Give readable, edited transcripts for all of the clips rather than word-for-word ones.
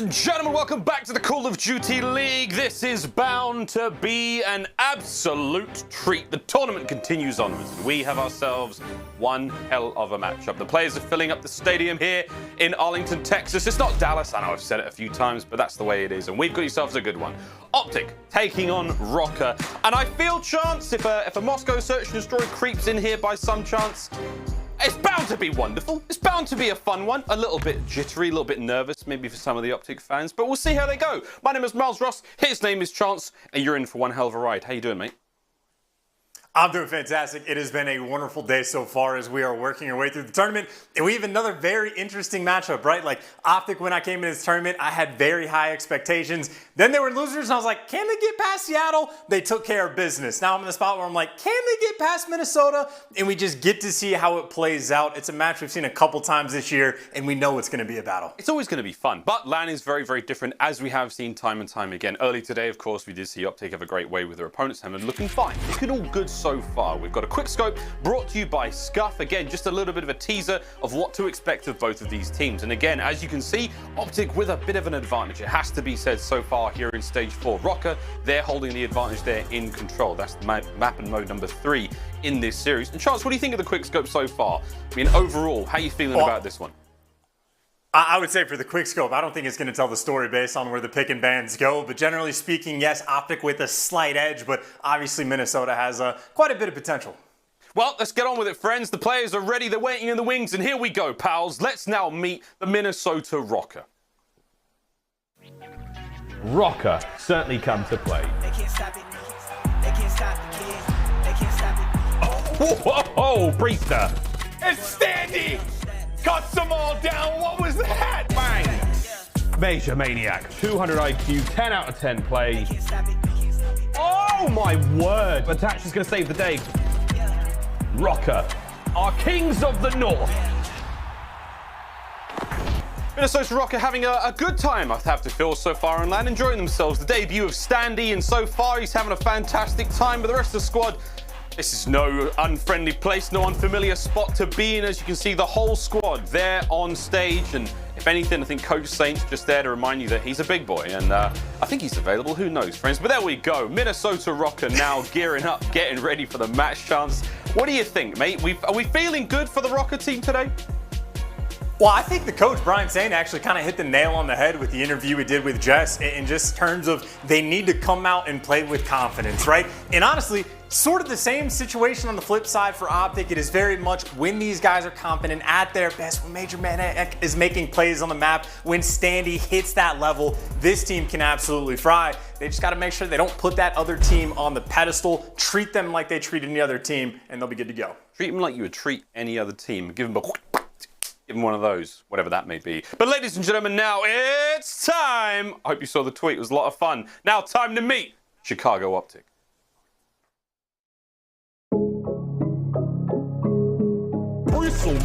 and gentlemen, welcome back to the Call of Duty League. This is bound to be an absolute treat. The tournament continues onwards. We have ourselves one hell of a matchup. The players are filling up the stadium here in Arlington, Texas. It's not Dallas. I know I've said it a few times, but that's the way it is. And we've got yourselves a good one. OpTic taking on Røkkr. And I feel chance, if a Moscow Search and Destroy creeps in here by some chance, it's bound to be wonderful. It's bound to be a fun one. A little bit jittery, a little bit nervous, maybe for some of the OpTic fans, but we'll see how they go. My name is Miles Ross. His name is Chance, and you're in for one hell of a ride. How you doing, mate? I'm doing fantastic. It has been a wonderful day so far as we are working our way through the tournament. And we have another very interesting matchup, right? Like, OpTic, when I came into this tournament, I had very high expectations. Then they were losers, and I was like, can they get past Seattle? They took care of business. Now I'm in the spot where I'm like, can they get past Minnesota? And we just get to see how it plays out. It's a match we've seen a couple times this year, and we know it's going to be a battle. It's always going to be fun, but LAN is very, very different, as we have seen time and time again. Early today, of course, we did see OpTic have a great way with their opponents and looking fine. Looking all good so far. We've got a quick scope brought to you by Scump. Again, just a little bit of a teaser of what to expect of both of these teams. And again, as you can see, OpTic with a bit of an advantage. It has to be said so far here in Stage 4. Røkkr, they're holding the advantage there in control. That's the map and mode number 3 in this series. And Chance, what do you think of the quick scope so far? I mean, overall, how are you feeling about this one? I would say for the quick scope, I don't think it's going to tell the story based on where the pick and bans go. But generally speaking, yes, OpTic with a slight edge, but obviously Minnesota has quite a bit of potential. Well, let's get on with it, friends. The players are ready. They're waiting in the wings. And here we go, pals. Let's now meet the Minnesota Røkkr. Røkkr certainly come to play. They can't stop it. They can't stop the kid. They can't stop it. Oh, Priestahh. It's Standy! Cuts them all down. What was that? Bang! MajorManiak, 200 IQ, 10 out of 10 play. Oh my word! But Dashy's going to save the day. Røkkr are kings of the north. Minnesota Røkkr having a good time, I have to feel, so far on LAN, enjoying themselves. The debut of Standy, and so far he's having a fantastic time, but the rest of the squad, this is no unfriendly place, no unfamiliar spot to be in. As you can see, the whole squad there on stage. And if anything, I think Coach Saint's just there to remind you that he's a big boy. And I think he's available. Who knows, friends? But there we go. Minnesota Røkkr now gearing up, getting ready for the match chance. What do you think, mate? Are we feeling good for the Røkkr team today? Well, I think the coach, Brian Saint, actually kind of hit the nail on the head with the interview we did with Jess in just terms of they need to come out and play with confidence, right? And honestly, sort of the same situation on the flip side for OpTic. It is very much when these guys are confident at their best, when MajorManiak is making plays on the map, when Standy hits that level, this team can absolutely fry. They just got to make sure they don't put that other team on the pedestal, treat them like they treat any other team, and they'll be good to go. Treat them like you would treat any other team. Give them one of those, whatever that may be. But ladies and gentlemen, now it's time. I hope you saw the tweet. It was a lot of fun. Now time to meet Chicago OpTic.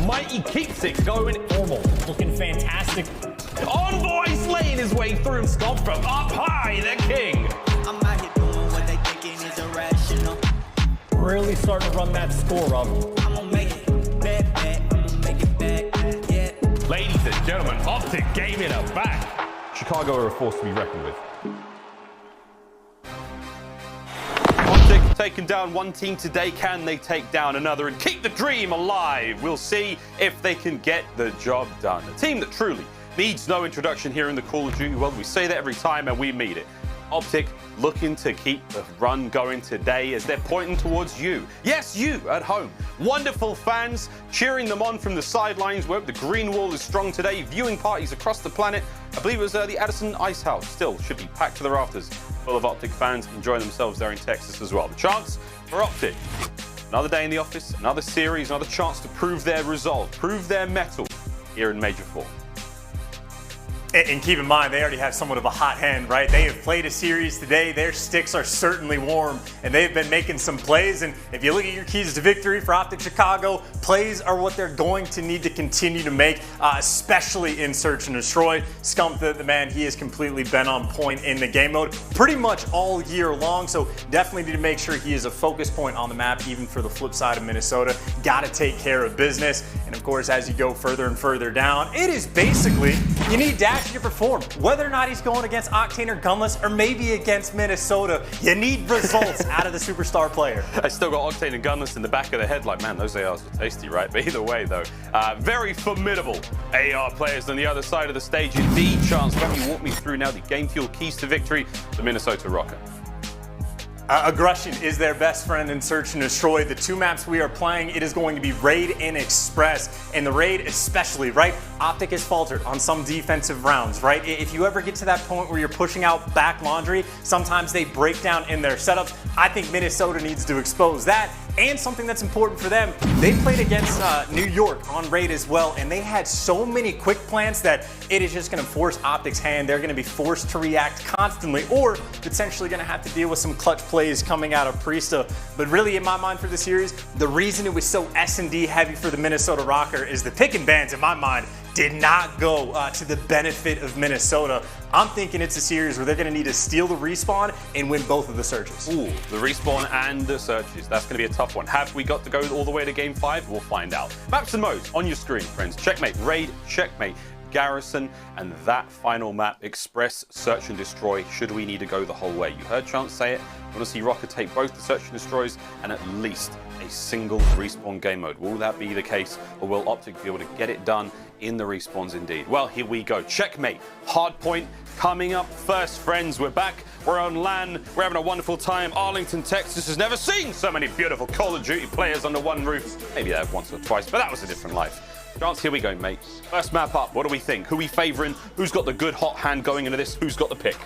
Mighty keeps it going normal. Looking fantastic. Envoy slaying his way through. Scump from up high, the king. I'm out here doing what they thinking is irrational. Really starting to run that score up. I'm gonna make it back. I'm gonna make it back. Yeah. Ladies and gentlemen, OpTic game in a back. Chicago are a force to be reckoned with. OpTic taking down one team today. Can they take down another and keep the dream alive? We'll see if they can get the job done. A team that truly needs no introduction here in the Call of Duty world. We say that every time and we mean it. OpTic looking to keep the run going today as they're pointing towards you. Yes, you at home. Wonderful fans cheering them on from the sidelines. Where the green wall is strong today. Viewing parties across the planet. I believe it was the Addison Ice House. Still should be packed to the rafters. Full of OpTic fans enjoying themselves there in Texas as well. The chance for OpTic. Another day in the office, another series, another chance to prove their resolve, prove their mettle here in Major 4. And keep in mind, they already have somewhat of a hot hand, right? They have played a series today. Their sticks are certainly warm, and they've been making some plays. And if you look at your keys to victory for OpTic Chicago, plays are what they're going to need to continue to make, especially in Search and Destroy. Scump, the man, he has completely been on point in the game mode pretty much all year long. So definitely need to make sure he is a focus point on the map, even for the flip side of Minnesota. Got to take care of business. And of course, as you go further and further down, it is basically, you need Dashy Dashy to perform. Whether or not he's going against Octane or Gunless, or maybe against Minnesota, you need results out of the superstar player. I still got Octane and Gunless in the back of the head, like, man, those ARs are tasty, right? But either way, though, very formidable AR players on the other side of the stage. Indeed, Chance, let me walk me through now the game fuel keys to victory, the Minnesota Røkkr. Aggression is their best friend in Search and Destroy. The two maps we are playing, it is going to be Raid and Express. And the Raid especially, right? OpTic has faltered on some defensive rounds, right? If you ever get to that point where you're pushing out back laundry, sometimes they break down in their setups. I think Minnesota needs to expose that. And something that's important for them, they played against New York on Raid as well, and they had so many quick plants that it is just going to force OpTic's hand. They're going to be forced to react constantly, or potentially going to have to deal with some clutch plays coming out of Priestahh. But really, in my mind for the series, the reason it was so S&D heavy for the Minnesota Røkkr is the pick and bans, in my mind, did not go to the benefit of Minnesota. I'm thinking it's a series where they're going to need to steal the respawn and win both of the searches. Ooh, the respawn and the searches. That's going to be a tough one. Have we got to go all the way to game 5? We'll find out. Maps and modes on your screen, friends. Checkmate, Raid, Checkmate, Garrison, and that final map, Express, Search and Destroy, should we need to go the whole way. You heard Chance say it. I want to see Røkkr take both the Search and Destroys and at least a single respawn game mode. Will that be the case, or will OpTic be able to get it done in the respawns indeed? Well, here we go. Checkmate Hardpoint coming up first, friends. We're back. We're on LAN. We're having a wonderful time. Arlington, Texas has never seen so many beautiful Call of Duty players under one roof. Maybe that once or twice, but that was a different life. Chance, here we go, mate. First map up. What do we think? Who are we favoring? Who's got the good hot hand going into this? Who's got the pick?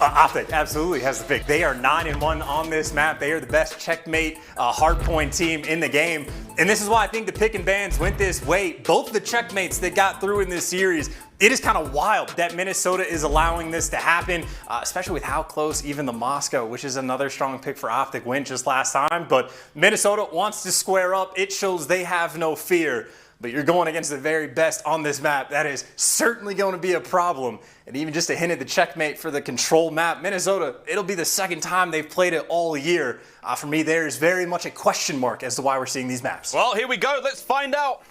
OpTic absolutely has the pick. They are 9-1 on this map. They are the best Checkmate Hardpoint team in the game. And this is why I think the pick and bans went this way. Both of the Checkmates that got through in this series, it is kind of wild that Minnesota is allowing this to happen, especially with how close even the Moscow, which is another strong pick for OpTic, went just last time. But Minnesota wants to square up. It shows they have no fear. But you're going against the very best on this map. That is certainly going to be a problem. And even just a hint at the Checkmate for the Control map, Minnesota, it'll be the second time they've played it all year. For me, there is very much a question mark as to why we're seeing these maps. Well, here we go. Let's find out.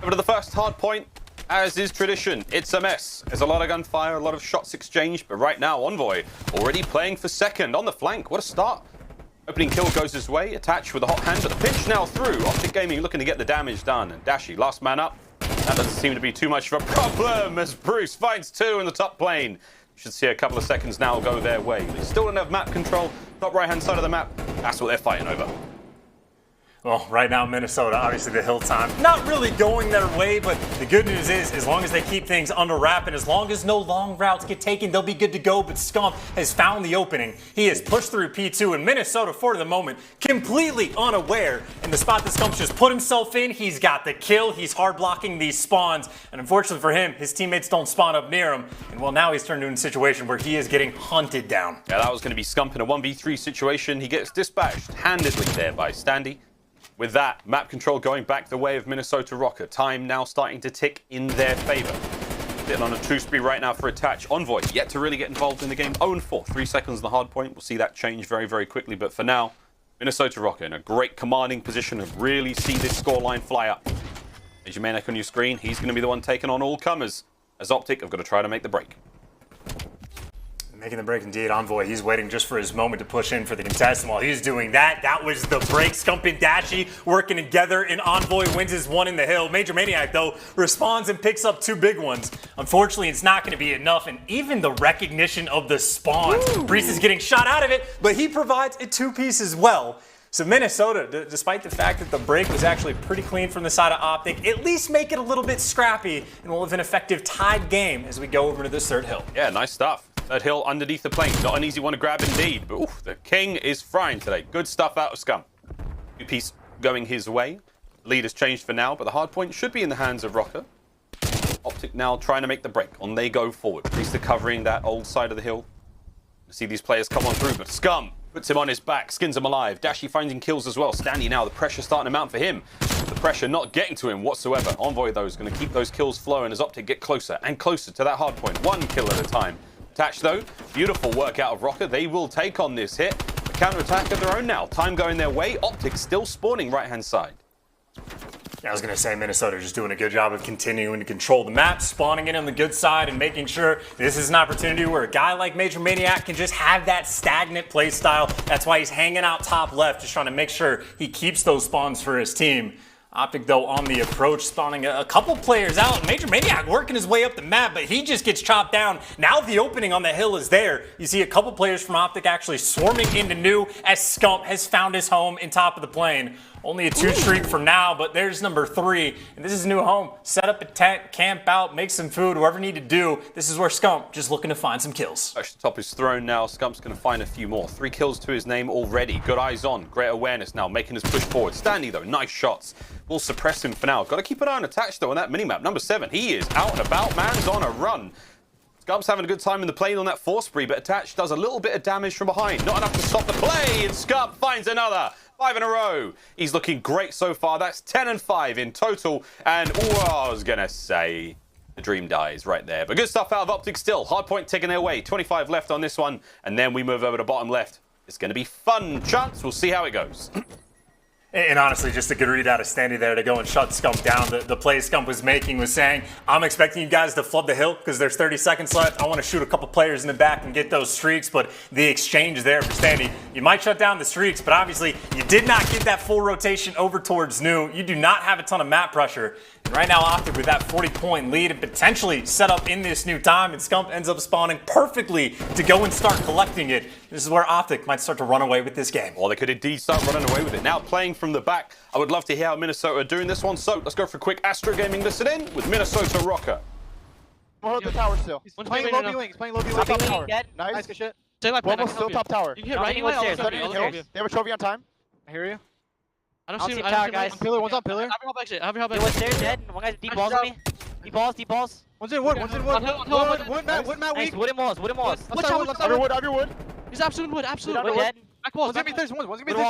Over to the first hard point. As is tradition, it's a mess. There's a lot of gunfire, a lot of shots exchanged. But right now, Envoy already playing for second on the flank. What a start. Opening kill goes his way, attached with a hot hand, but the pinch now through. OpTic Gaming looking to get the damage done. And Dashy, last man up. That doesn't seem to be too much of a problem as Bruce finds 2 in the top plane. Should see a couple of seconds now go their way. They still don't have map control. Top right-hand side of the map, that's what they're fighting over. Well, right now, Minnesota, obviously the hill time, not really going their way, but the good news is, as long as they keep things under wrap and as long as no long routes get taken, they'll be good to go. But Scump has found the opening. He has pushed through P2, and Minnesota, for the moment, completely unaware. In the spot that Scump just put himself in, he's got the kill. He's hard blocking these spawns, and unfortunately for him, his teammates don't spawn up near him. And well, now he's turned into a situation where he is getting hunted down. Yeah, that was going to be Scump in a 1v3 situation. He gets dispatched handedly there by Standy. With that, map control going back the way of Minnesota Røkkr. Time now starting to tick in their favor. Sitting on a 2-speed right now for attach. Envoy yet to really get involved in the game. 0-4, 3 seconds on the hard point. We'll see that change very, very quickly. But for now, Minnesota Røkkr in a great commanding position to really see this scoreline fly up. MajorManiak on your screen. He's going to be the one taking on all comers. As OpTic have got to try to make the break. Making the break indeed. Envoy, he's waiting just for his moment to push in for the contest. And while he's doing that, that was the break. Scump and Dashy working together, and Envoy wins his one in the hill. MajorManiak, though, responds and picks up 2 big ones. Unfortunately, it's not going to be enough, and even the recognition of the spawns. Priestahh is getting shot out of it, but he provides a 2-piece as well. So Minnesota, despite the fact that the break was actually pretty clean from the side of OpTic, at least make it a little bit scrappy, and we'll have an effective tied game as we go over to this third hill. Yeah, nice stuff. Third hill underneath the plane. Not an easy one to grab indeed, but oof, the king is frying today. Good stuff out of Scump. 2-piece going his way. Lead has changed for now, but the hard point should be in the hands of Røkkr. OpTic now trying to make the break. On they go forward. Priestahh covering that old side of the hill. See these players come on through, but Scump puts him on his back, skins him alive. Dashy finding kills as well. Standy now, the pressure starting to mount for him. The pressure not getting to him whatsoever. Envoy, though, is going to keep those kills flowing as OpTic get closer and closer to that hard point. 1 kill at a time. Attach, though, beautiful work out of Røkkr. They will take on this hit. A counter-attack of their own now. Time going their way. OpTic still spawning right-hand side. I was going to say Minnesota just doing a good job of continuing to control the map, spawning in on the good side, and making sure this is an opportunity where a guy like MajorManiak can just have that stagnant play style. That's why he's hanging out top left, just trying to make sure he keeps those spawns for his team. OpTic, though, on the approach, spawning a couple players out. MajorManiak working his way up the map, but he just gets chopped down. Now the opening on the hill is there. You see a couple players from OpTic actually swarming into new as Scump has found his home in top of the plane. Only a 2 streak for now, but there's number 3. And this is a new home. Set up a tent, camp out, make some food, whatever you need to do. This is where Scump just looking to find some kills. Touch the top is thrown now. Scump's going to find a few more. 3 kills to his name already. Good eyes on. Great awareness now, making his push forward. Standy, though, nice shots. Will suppress him for now. Got to keep an eye on attached, though, on that minimap. Number 7, he is out and about. Man's on a run. Scump's having a good time in the plane on that force spree, but Attach does a little bit of damage from behind. Not enough to stop the play, and Scump finds another. 5 in a row. He's looking great so far. That's 10 and 5 in total. And, I was going to say, the dream dies right there. But good stuff out of OpTic still. Hardpoint taking their way. 25 left on this one. And then we move over to bottom left. It's going to be fun, Chance. We'll see how it goes. And honestly, just a good read out of Standy there to go and shut Scump down. The play Scump was making was saying, I'm expecting you guys to flood the hill because there's 30 seconds left. I want to shoot a couple players in the back and get those streaks, but the exchange there for Standy, you might shut down the streaks, but obviously you did not get that full rotation over towards new. You do not have a ton of map pressure. And right now, OpTic with that 40-point lead and potentially set up in this new time, and Scump ends up spawning perfectly to go and start collecting it. This is where OpTic might start to run away with this game. Well, they could indeed start running away with it. Now playing from the back, I would love to hear how Minnesota are doing this one. So let's go for a quick Astro Gaming listen in with Minnesota Røkkr. Hold the tower still. He's playing low B wing. He's playing low B wing. Top tower. Nice, good shit. Stay left, man. Still top tower. You can hit right. They have a trophy on time. I hear you. I don't see tower, guys. Pillar, one's on pillar. I have your help exit. I have your help What's exit. there, dead? One guy's deep balls on me. Deep balls. One's in wood, one's in wood. Wood, Matt, Nice, weak. wooden walls. Left side wood. Under wood. He's absolute wood. Absolute Wood wood. dead. Back wall. One's gonna be thirst, one's gonna be Wood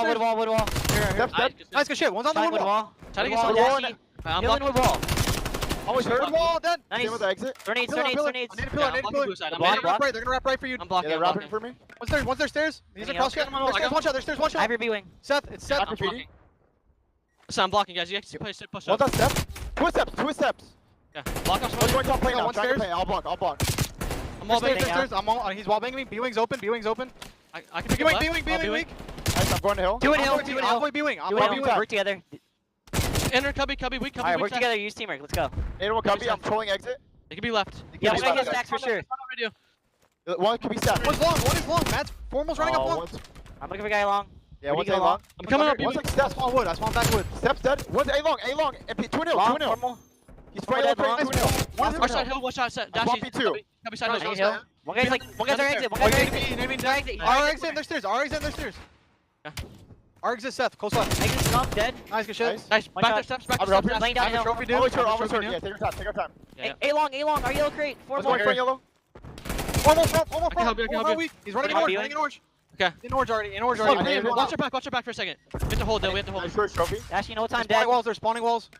wall. thirst. Left dead. Nice, good shit. One's on the wood wall. Trying to get Wood some. wall, Dashy. I'm Killing blocking. wood wall. Always Wood hurt. wall, dead. Nice. Same with the exit. Grenades. I need a pillar. I'm blocking. They're gonna wrap right for you. I'm Yeah, blocking. they're I'm wrapping blocking. for me. One's there stairs. He's Anything across else? shot. There's stairs, one I shot. have your B wing. Seth, it's Seth. I'm blocking. So I'm blocking, guys. You have to push One's up. on step. Twist steps. Yeah. Block off. One's going top plane now. One Trying to stairs. play. I'll block. I'm all There's big. stairs. I'm all. He's wall banging me. B wing's open. I can pick B him wing, left. B wing. Nice, I'm going to hill. Do it, Hill. I'm going B wing. I'm Do going it, B Hill. wing. Work together. Enter cubby, weak, Alright, work side. together. Use teamwork. Let's go. Nade will copy. I'm trolling exit. It can be left. Yeah, Keep we're gonna it get stacks for sure. One could be step. One's long. One is long. Matt's formal's running up long. I'm looking for a guy long. Yeah, Where'd one's he A go long. I'm coming up. One's like I steps. spawn wood. I spawn back wood. Steps dead. One's A long. Twin hill. Long, Twin hill. formal. He's spraying Dead, long. twin hill. Watch side hill, watch out set. I'm Dashy. bumpy too. Cubby side I hill. need Hill. One guy's our exit. One guy's our exit. Our exit and their stairs. Our exit and their stairs. Our exit Seth. Close left. Exit Scump, dead. Nice, good shit. Nice. Nice. One Back shot. their steps. Back I'm their helping. steps. Laying I down have a hill. trophy, dude. Always I have a hurt. trophy, Yeah, dude. take your time. Yeah. A long. Are you crate? Let's Formal. go front yellow. Almost front. I can help you. Weak. He's running in I'll orange. be Running in orange. Okay. In orange already. Watch your back for a second. We have to hold though. We have to hold. Nice first trophy. Dashy, no time, Spawning dead. walls. They're spawning walls.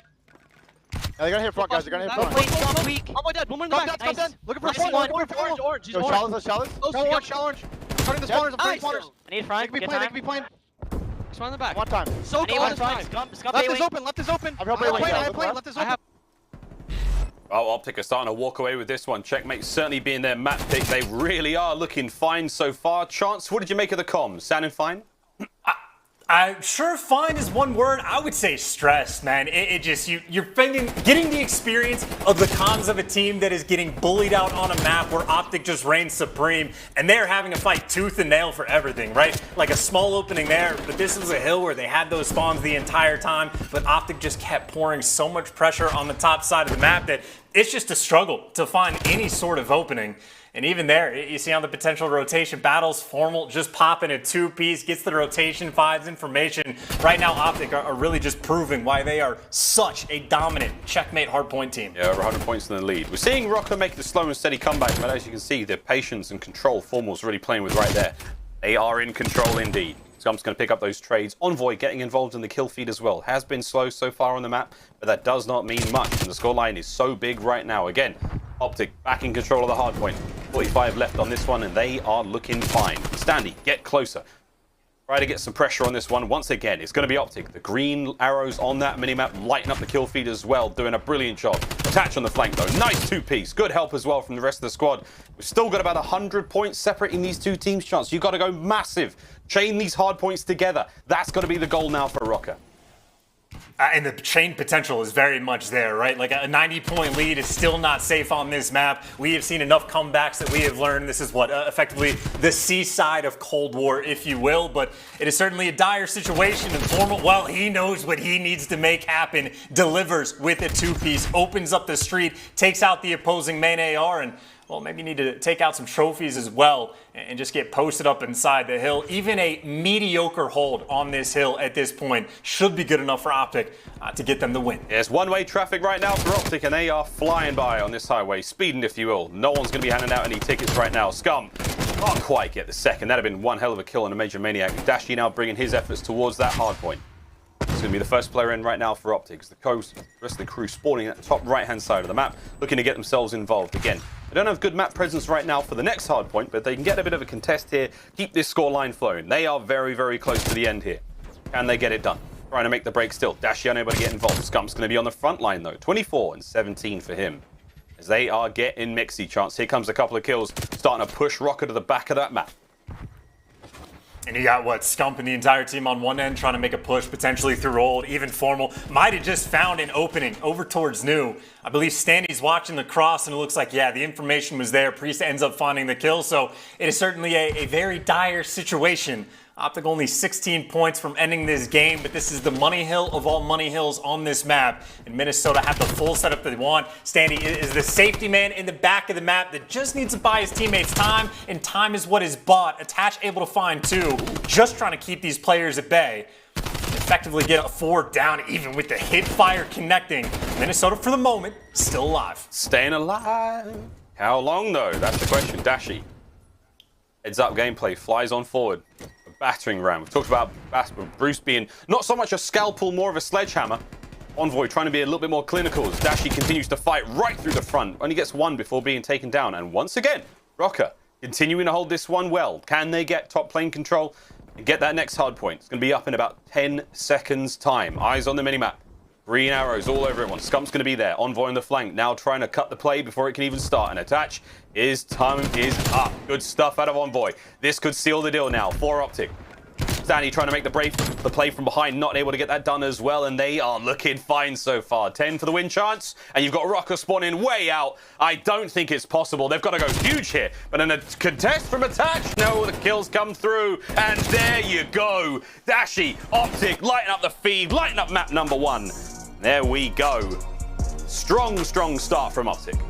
Yeah, they're gonna hit front, guys. They're gonna hit Go front. play Scump weak. Oh my dead. One more in the Come back. down, come down. Looking for Nice spawn. one. Orange. He's Yo, orange. Chalice. Shell orange, shell orange. Cutting the spawners. I'm cutting spawners. I need They front. could be Good playing. They time. could be playing. He's one in the back. One time. So I need good one this front. time. Scump Left A is wing. open. Left is open. I'm helping I have you. play. Left is open. Oh, OpTic are starting to walk away with this one. Checkmate certainly being their map pick. They really are looking fine so far. Chance, what did you make of the comms? Sounding fine? Sure, fine is one word. I would say stressed, man. It just, you're getting the experience of the cons of a team that is getting bullied out on a map where OpTic just reigns supreme, and they're having to fight tooth and nail for everything, right? Like a small opening there, but this was a hill where they had those spawns the entire time, but OpTic just kept pouring so much pressure on the top side of the map that it's just a struggle to find any sort of opening. And even there, you see on the potential rotation battles, Formal just popping a two-piece, gets the rotation, finds information. Right now, OpTic are really just proving why they are such a dominant Checkmate Hardpoint team. Yeah, over 100 points in the lead. We're seeing Røkkr make the slow and steady comeback, but as you can see, the patience and control Formal's really playing with right there. They are in control indeed. Scump's going to pick up those trades. Envoy getting involved in the kill feed as well. Has been slow so far on the map, but that does not mean much. And the scoreline is so big right now. Again, OpTic back in control of the hardpoint. 45 left on this one, and they are looking fine. Standy, get closer. Try to get some pressure on this one. Once again, it's going to be OpTic. The green arrows on that minimap lighten up the kill feed as well, doing a brilliant job. Attach on the flank, though. Nice two-piece. Good help as well from the rest of the squad. We've still got about 100 points separating these two teams' chance. You've got to go massive. Chain these hard points together. That's got to be the goal now for Røkkr. And the chain potential is very much there, right? Like a 90-point lead is still not safe on this map. We have seen enough comebacks that we have learned this is what effectively the seaside of Cold War, if you will. But it is certainly a dire situation. And Formal, well, he knows what he needs to make happen. Delivers with a two-piece, opens up the street, takes out the opposing main AR, and well, maybe you need to take out some trophies as well and just get posted up inside the hill. Even a mediocre hold on this hill at this point should be good enough for OpTic to get them the win. There's one-way traffic right now for OpTic, and they are flying by on this highway, speeding if you will. No one's going to be handing out any tickets right now. Scump can't quite get the second. That'd have been one hell of a kill on a MajorManiak. Dashy now bringing his efforts towards that hard point. It's going to be the first player in right now for OpTic. The rest of the crew spawning at the top right-hand side of the map, looking to get themselves involved again. They don't have good map presence right now for the next hard point, but they can get a bit of a contest here, keep this score line flowing. They are very, very close to the end here. Can they get it done? Trying to make the break still. Dashy unable to get involved. Scump's going to be on the front line though. 24 and 17 for him. As they are getting mixy chance. Here comes a couple of kills, starting to push Røkkr to the back of that map. And you got what, Scump and the entire team on one end trying to make a push potentially through old, even Formal. Might have just found an opening over towards new. I believe Standy's watching the cross and it looks like, yeah, the information was there. Priestahh ends up finding the kill. So it is certainly a very dire situation. OpTic only 16 points from ending this game, but this is the money hill of all money hills on this map. And Minnesota have the full setup they want. Standy is the safety man in the back of the map that just needs to buy his teammates time, and time is what is bought. Attach able to find two, just trying to keep these players at bay. Effectively get a 4 down, even with the hip fire connecting. Minnesota, for the moment, still alive. Staying alive. How long, though? That's the question. Dashy. Heads up gameplay, flies on forward. Battering ram. We've talked about Bruce being not so much a scalpel, more of a sledgehammer. Envoy trying to be a little bit more clinical as Dashy continues to fight right through the front. Only gets one before being taken down. And once again, Røkkr continuing to hold this one well. Can they get top plane control and get that next hard point? It's going to be up in about 10 seconds time. Eyes on the minimap. Green arrows all over everyone. Scump's going to be there. Envoy on the flank. Now trying to cut the play before it can even start. And Attach. His time is up. Good stuff out of Envoy. This could seal the deal now for OpTic. Standy trying to make the play from behind. Not able to get that done as well. And they are looking fine so far. 10 for the win chance. And you've got Røkkr spawning way out. I don't think it's possible. They've got to go huge here. But in a contest from Attach. No, the kills come through. And there you go. Dashy, OpTic, lighten up the feed. Lighten up map number 1. There we go. Strong, strong start from OpTic.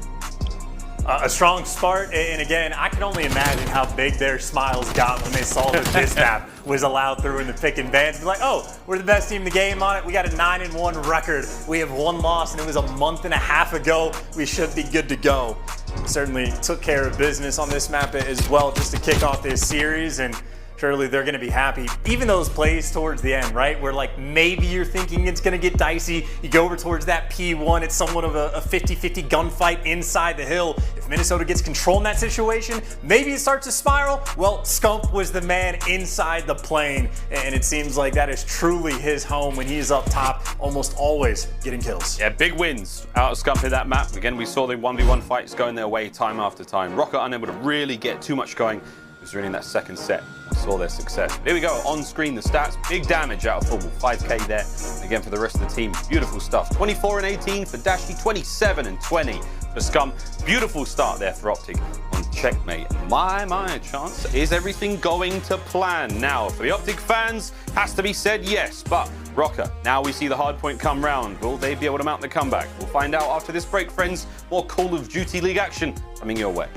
A strong start, and again, I can only imagine how big their smiles got when they saw that this map was allowed through in the pick and ban. Like, oh, we're the best team in the game on it. We got a 9-1 record. We have 1 loss, and it was a month and a half ago. We should be good to go. Certainly took care of business on this map as well, just to kick off this series, and surely they're going to be happy. Even those plays towards the end, right? Where like maybe you're thinking it's going to get dicey. You go over towards that P1. It's somewhat of a 50-50 gunfight inside the hill. If Minnesota gets control in that situation, maybe it starts to spiral. Well, Scump was the man inside the plane. And it seems like that is truly his home when he's up top, almost always getting kills. Yeah, big wins out of Scump in that map. Again, we saw the 1v1 fights going their way time after time. Røkkr unable to really get too much going. It was really in that second set. We saw their success. Here we go, on screen the stats. Big damage out of Formal, 5k there. And again for the rest of the team, beautiful stuff. 24 and 18 for Dashy, 27 and 20 for Scump. Beautiful start there for OpTic on Checkmate. My chance. Is everything going to plan? Now, for the OpTic fans, has to be said yes, but Røkkr, now we see the hard point come round. Will they be able to mount the comeback? We'll find out after this break, friends. More Call of Duty League action coming your way.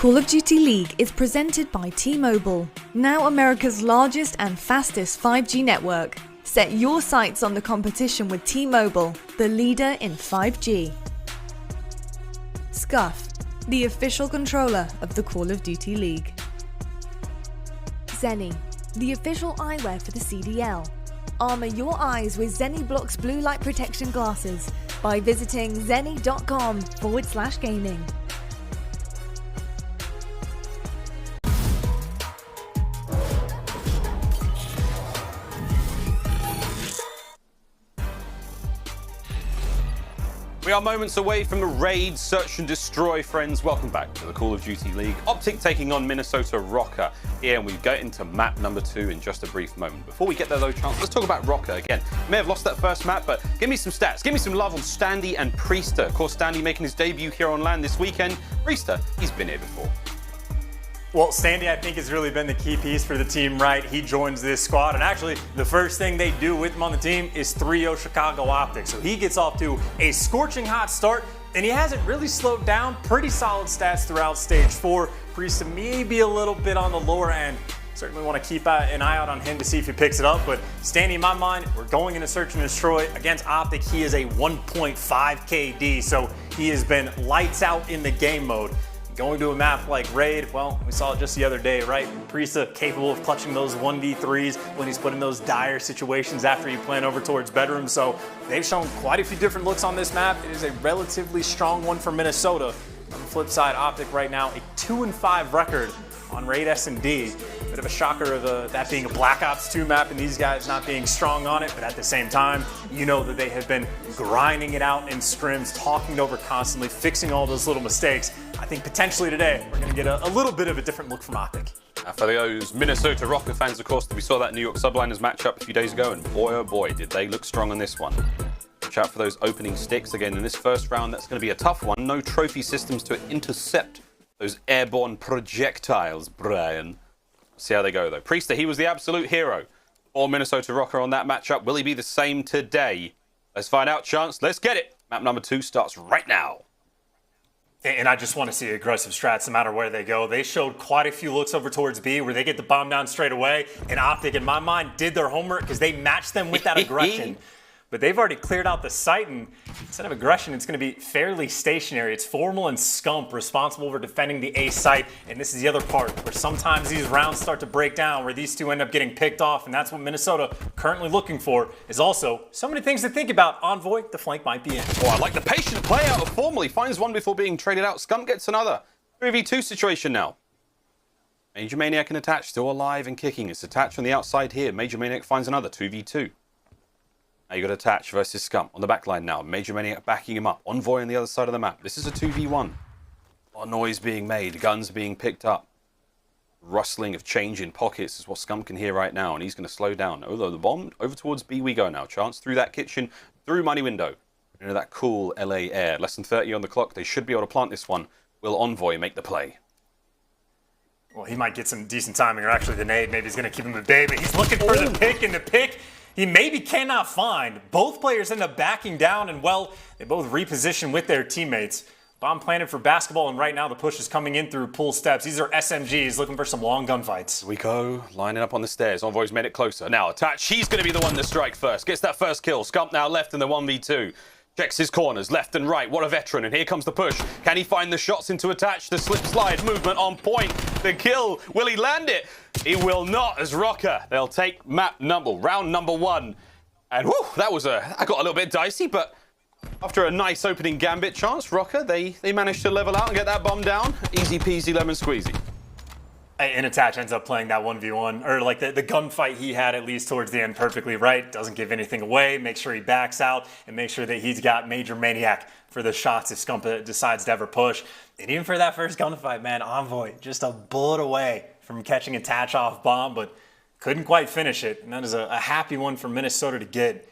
Call of Duty League is presented by T-Mobile, now America's largest and fastest 5G network. Set your sights on the competition with T-Mobile, the leader in 5G. Scuff, the official controller of the Call of Duty League. Zenny, the official eyewear for the CDL. Armor your eyes with Zenny Blocks blue light protection glasses by visiting zenny.com/gaming. We are moments away from a raid, search and destroy, friends. Welcome back to the Call of Duty League. OpTic taking on Minnesota Røkkr here, and we get into map number 2 in just a brief moment. Before we get there though, Chance, let's talk about Røkkr again. May have lost that first map, but give me some stats. Give me some love on Standy and Priestahh. Of course, Standy making his debut here on LAN this weekend. Priestahh, he's been here before. Well, Standy, I think, has really been the key piece for the team, right? He joins this squad, and actually, the first thing they do with him on the team is 3-0 Chicago OpTic. So he gets off to a scorching hot start, and he hasn't really slowed down. Pretty solid stats throughout Stage 4. Priestahh maybe a little bit on the lower end. Certainly want to keep an eye out on him to see if he picks it up, but Standy, in my mind, we're going into search and destroy. Against OpTic, he is a 1.5 KD, so he has been lights out in the game mode. Going to a map like Raid, well, we saw it just the other day, right? Priestahh capable of clutching those 1v3s when he's put in those dire situations after you plan over towards bedroom. So they've shown quite a few different looks on this map. It is a relatively strong one for Minnesota. On the flip side, OpTic right now, a 2-5 record on Raid S&D. Bit of a shocker of that being a Black Ops 2 map and these guys not being strong on it, but at the same time, you know that they have been grinding it out in scrims, talking it over constantly, fixing all those little mistakes. I think potentially today, we're going to get a little bit of a different look from OpTic. For those Minnesota Røkkr fans, of course, we saw that New York Subliners matchup a few days ago, and boy, oh boy, did they look strong on this one. Watch out for those opening sticks. Again, in this first round, that's going to be a tough one. No trophy systems to intercept those airborne projectiles, Brian. See how they go, though. Priestahh, he was the absolute hero for Minnesota Røkkr on that matchup. Will he be the same today? Let's find out, Chance. Let's get it. Map number 2 starts right now. And I just want to see aggressive strats no matter where they go. They showed quite a few looks over towards B where they get the bomb down straight away. And OpTic, in my mind, did their homework because they matched them with that aggression. But they've already cleared out the site, and instead of aggression, it's going to be fairly stationary. It's Formal and Scump responsible for defending the A site, and this is the other part where sometimes these rounds start to break down, where these two end up getting picked off, and that's what Minnesota currently looking for. Is also so many things to think about. Envoy, the flank might be in. Oh, I like the patient play out of Formal. He finds one before being traded out. Scump gets another. 3v2 situation now. MajorManiak and Attach still alive and kicking. It's Attach on the outside here. MajorManiak finds another 2v2. Now you got Attach versus Scump on the back line now. MajorManiak backing him up. Envoy on the other side of the map. This is a 2v1. A lot of noise being made. Guns being picked up. Rustling of change in pockets is what Scump can hear right now. And he's going to slow down. Although the bomb, over towards B we go now. Chance through that kitchen, through money window. Into that cool LA air. Less than 30 on the clock. They should be able to plant this one. Will Envoy make the play? Well, he might get some decent timing, or actually the nade. Maybe he's going to keep him at bay, but he's looking for the pick, and the pick he maybe cannot find. Both players end up backing down, and well, they both reposition with their teammates. Bomb planted for basketball, and right now the push is coming in through pool steps. These are SMGs looking for some long gunfights. Here we go, lining up on the stairs. Envoy's made it closer. Now Attach, he's going to be the one to strike first. Gets that first kill. Scump now left in the 1v2. Checks his corners, left and right. What a veteran. And here comes the push. Can he find the shots into Attach? The slip slide movement on point. The kill. Will he land it? He will not, as Røkkr. They'll take round number 1. And whew, that got a little bit dicey, but after a nice opening gambit chance, Røkkr, they managed to level out and get that bomb down. Easy peasy lemon squeezy. And Attach ends up playing that 1v1, or like the gunfight he had at least towards the end perfectly right. Doesn't give anything away, make sure he backs out, and make sure that he's got MajorManiak for the shots if Scump decides to ever push. And even for that first gunfight, man, Envoy just a bullet away from catching Attach off bomb, but couldn't quite finish it. And that is a happy one for Minnesota to get,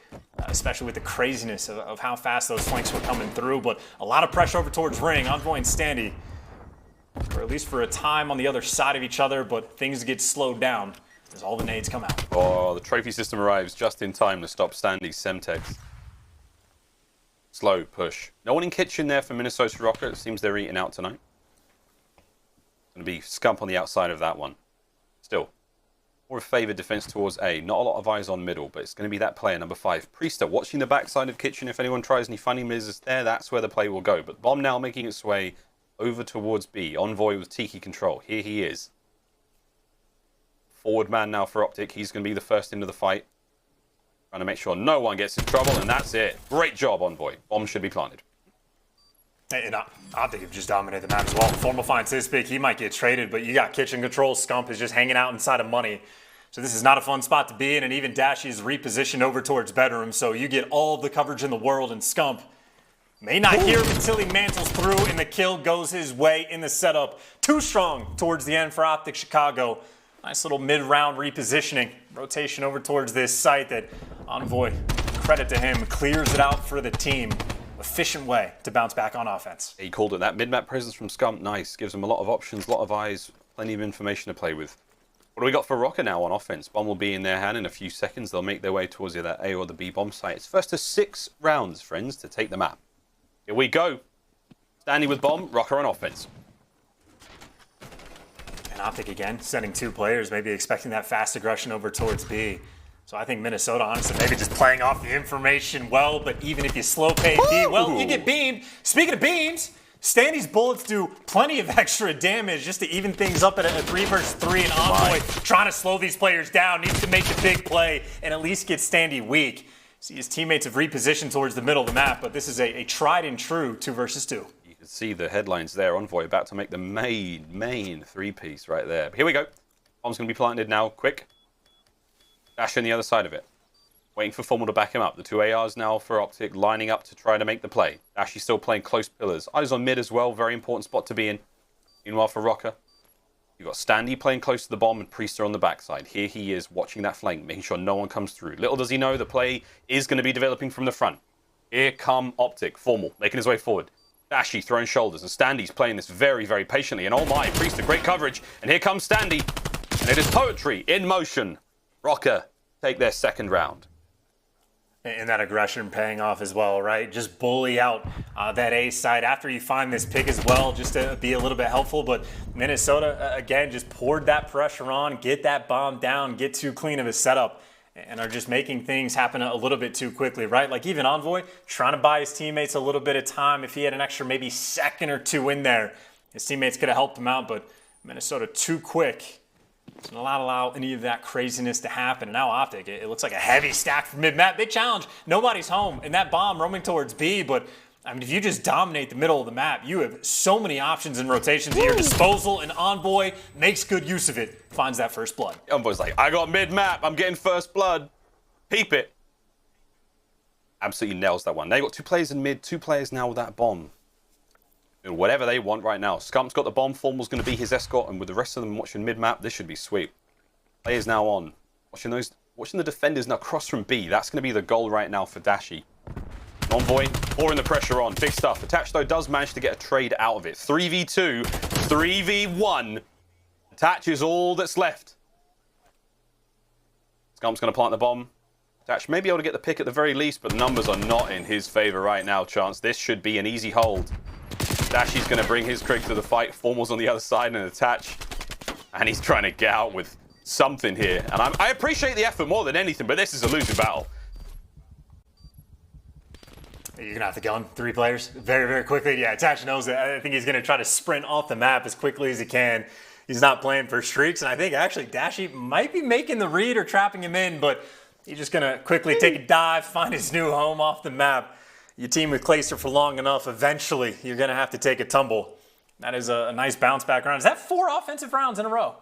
especially with the craziness of how fast those flanks were coming through. But a lot of pressure over towards ring. Envoy and Standy, or at least for a time, on the other side of each other, but things get slowed down as all the nades come out. Oh, the trophy system arrives just in time to stop Standy's Semtex. Slow push. No one in kitchen there for Minnesota Røkkr. It seems they're eating out tonight. Going to be Scump on the outside of that one. Still, more of a favoured defence towards A. Not a lot of eyes on middle, but it's going to be that player, number 5. Priestahh watching the backside of Kitchen. If anyone tries any funny misses there, that's where the play will go. But bomb now making its way over towards B. Envoy with Tiki control. Here he is. Forward man now for OpTic. He's going to be the first into the fight. Trying to make sure no one gets in trouble, and that's it. Great job, Envoy. Bomb should be planted. And OpTic have just dominated the map as well. Formal finds his pick. He might get traded, but you got Kitchen control. Scump is just hanging out inside of money. So this is not a fun spot to be in, and even Dashy is repositioned over towards bedroom. So you get all the coverage in the world, and Scump may not hear him until he mantles through, and the kill goes his way in the setup. Too strong towards the end for OpTic Chicago. Nice little mid-round repositioning. Rotation over towards this site that Envoy, credit to him, clears it out for the team. Efficient way to bounce back on offense. He called it. That mid-map presence from Scump, nice. Gives him a lot of options, a lot of eyes, plenty of information to play with. What do we got for Røkkr now on offense? Bomb will be in their hand in a few seconds. They'll make their way towards either A or the B bomb site. It's first to 6 rounds, friends, to take the map. Here we go. Standy with bomb, Røkkr on offense. And OpTic again, sending 2 players, maybe expecting that fast aggression over towards B. So I think Minnesota, honestly, maybe just playing off the information well, but even if you slow pay B, well, you get beamed. Speaking of beams, Standy's bullets do plenty of extra damage just to even things up at a 3 versus 3, and Envoy trying to slow these players down, needs to make the big play and at least get Standy weak. See, his teammates have repositioned towards the middle of the map, but this is a tried and true 2 versus 2. You can see the headlines there. Envoy about to make the main 3-piece right there. But here we go. Bomb's going to be planted now, quick. Dash on the other side of it. Waiting for Formal to back him up. The 2 ARs now for OpTic lining up to try to make the play. Dashy still playing close pillars. Eyes on mid as well. Very important spot to be in. Meanwhile for Røkkr, you've got Standy playing close to the bomb and Priestahh on the backside. Here he is watching that flank, making sure no one comes through. Little does he know the play is going to be developing from the front. Here come OpTic. Formal making his way forward. Dashy throwing shoulders, and Standy's playing this very, very patiently. And oh my, Priestahh, great coverage. And here comes Standy. And it is poetry in motion. Røkkr take their second round. And that aggression paying off as well, right? Just bully out that A side after you find this pick as well, just to be a little bit helpful. But Minnesota, again, just poured that pressure on, get that bomb down, get too clean of a setup, and are just making things happen a little bit too quickly, right? Like even Envoy trying to buy his teammates a little bit of time. If he had an extra maybe second or 2 in there, his teammates could have helped him out, but Minnesota too quick. So not allow any of that craziness to happen. And now OpTic, it looks like a heavy stack from mid-map. Big challenge. Nobody's home. And that bomb roaming towards B. But, I mean, if you just dominate the middle of the map, you have so many options and rotations at your disposal. And Envoy makes good use of it. Finds that first blood. Envoy's like, I got mid-map. I'm getting first blood. Peep it. Absolutely nails that one. They got 2 players in mid, 2 players now with that bomb. Whatever they want right now. Scump's got the bomb. Formal's going to be his escort, and with the rest of them watching mid-map, this should be sweet. Players now on. Watching the defenders now cross from B. That's going to be the goal right now for Dashy. Envoy pouring the pressure on. Big stuff. Attach, though, does manage to get a trade out of it. 3v2, 3v1. Attach is all that's left. Scump's going to plant the bomb. Attach may be able to get the pick at the very least, but the numbers are not in his favor right now, Chance. This should be an easy hold. Dashy's going to bring his Krig to the fight. Formal's on the other side and Attach. And he's trying to get out with something here. And I appreciate the effort more than anything, but this is a losing battle. You're going to have to gun 3 players very, very quickly. Yeah, Attach knows that. I think he's going to try to sprint off the map as quickly as he can. He's not playing for streaks. And I think actually Dashy might be making the read or trapping him in, but he's just going to quickly take a dive, find his new home off the map. You team with Clayster for long enough, eventually you're going to have to take a tumble. That is a nice bounce back round. Is that 4 offensive rounds in a row?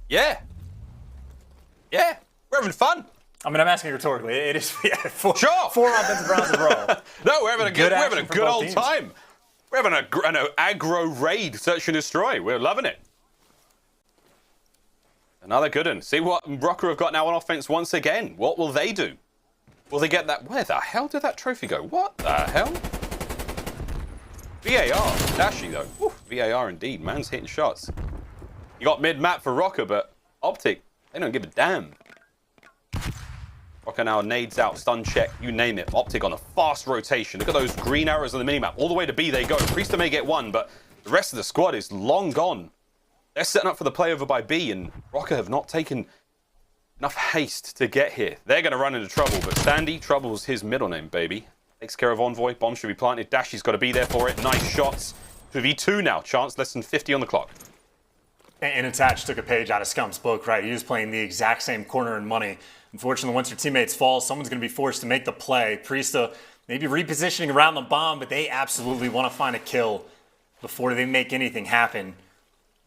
Yeah. Yeah. We're having fun. I mean, I'm asking rhetorically. It is 4 Sure. 4 offensive rounds in a row. No, we're having a good old teams. time. We're having an aggro raid, search and destroy. We're loving it. Another good one. See what Røkkr have got now on offense once again. What will they do? Will they get that? Where the hell did that trophy go? What the hell? VAR. Dashy, though. Woo, VAR indeed. Man's hitting shots. You got mid-map for Røkkr, but OpTic, they don't give a damn. Røkkr now nades out, stun check, you name it. OpTic on a fast rotation. Look at those green arrows on the minimap. All the way to B they go. Priestahh may get one, but The rest of the squad is long gone. They're setting up for the play over by B, and Røkkr have not taken enough haste to get here. They're going to run into trouble, but Standy, trouble's his middle name, baby. Takes care of Envoy. Bomb should be planted. Dashy's got to be there for it. Nice shots. 2v2 now. Chance less than 50 on the clock. And Attach took a page out of Scump's book, right? He was playing the exact same corner and money. Unfortunately, once your teammates fall, someone's going to be forced to make the play. Priestahh maybe repositioning around the bomb, but they absolutely want to find a kill before they make anything happen.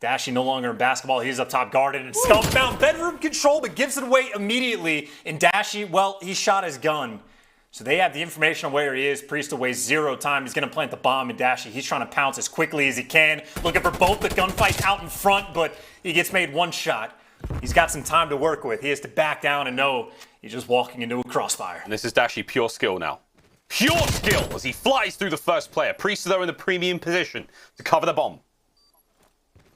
Dashy no longer in basketball. He's up top guarded, and Scump found bedroom control, but gives it away immediately. And Dashy, well, he shot his gun. So they have the information on where he is. Priestahh wastes 0 time. He's going to plant the bomb, and Dashy, he's trying to pounce as quickly as he can. Looking for both the gunfights out in front, but he gets made 1 shot. He's got some time to work with. He has to back down and know he's just walking into a crossfire. And this is Dashy pure skill now. Pure skill as he flies through the first player. Priestahh, though, in the premium position to cover the bomb.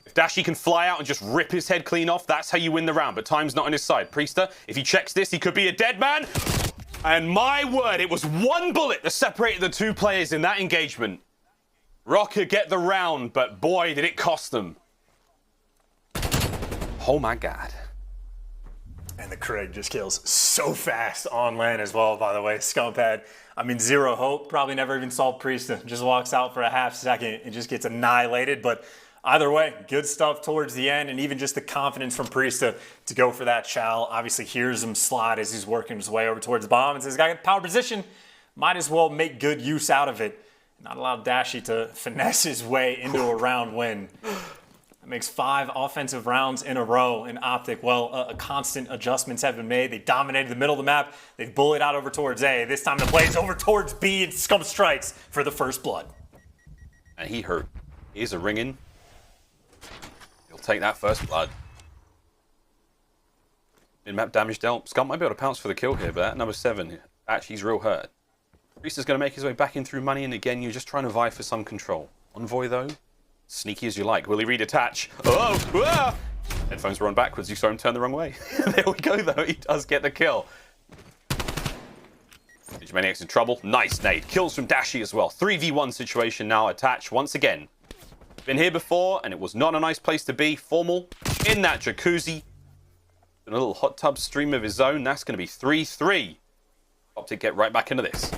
If Dashy can fly out and just rip his head clean off, that's how you win the round. But time's not on his side. Priestahh, if he checks this, he could be a dead man. And my word, it was 1 bullet that separated the 2 players in that engagement. Røkkr get the round, but boy, did it cost them. Oh my God. And the Craig just kills so fast on LAN as well, by the way. Scump had, 0 hope. Probably never even saw Priestahh. Just walks out for a half second and just gets annihilated. But either way, good stuff towards the end, and even just the confidence from Priestahh to go for that chow. Obviously hears him slide as he's working his way over towards the bomb and says, got power position. Might as well make good use out of it. Not allow Dashy to finesse his way into a round win. That makes 5 offensive rounds in a row in OpTic. Well, constant adjustments have been made. They dominated the middle of the map. They've bullied out over towards A. This time the play's over towards B, and Scump strikes for the first blood. And he hurt. Here's a ring-in. He'll take that first blood. In-map damage dealt. Scump might be able to pounce for the kill here, but at number 7, actually he's real hurt. Priestahh's going to make his way back in through money, and again, you're just trying to vie for some control. Envoy, though, sneaky as you like. Will he read attach? Oh! Ah! Headphones were on backwards. You saw him turn the wrong way. There we go, though. He does get the kill. MajorManiak's in trouble. Nice nade. Kills from Dashy as well. 3v1 situation now. Attach once again. Been here before, and it was not a nice place to be. Formal in that jacuzzi. And a little hot tub stream of his own. That's going to be 3-3. OpTic get right back into this.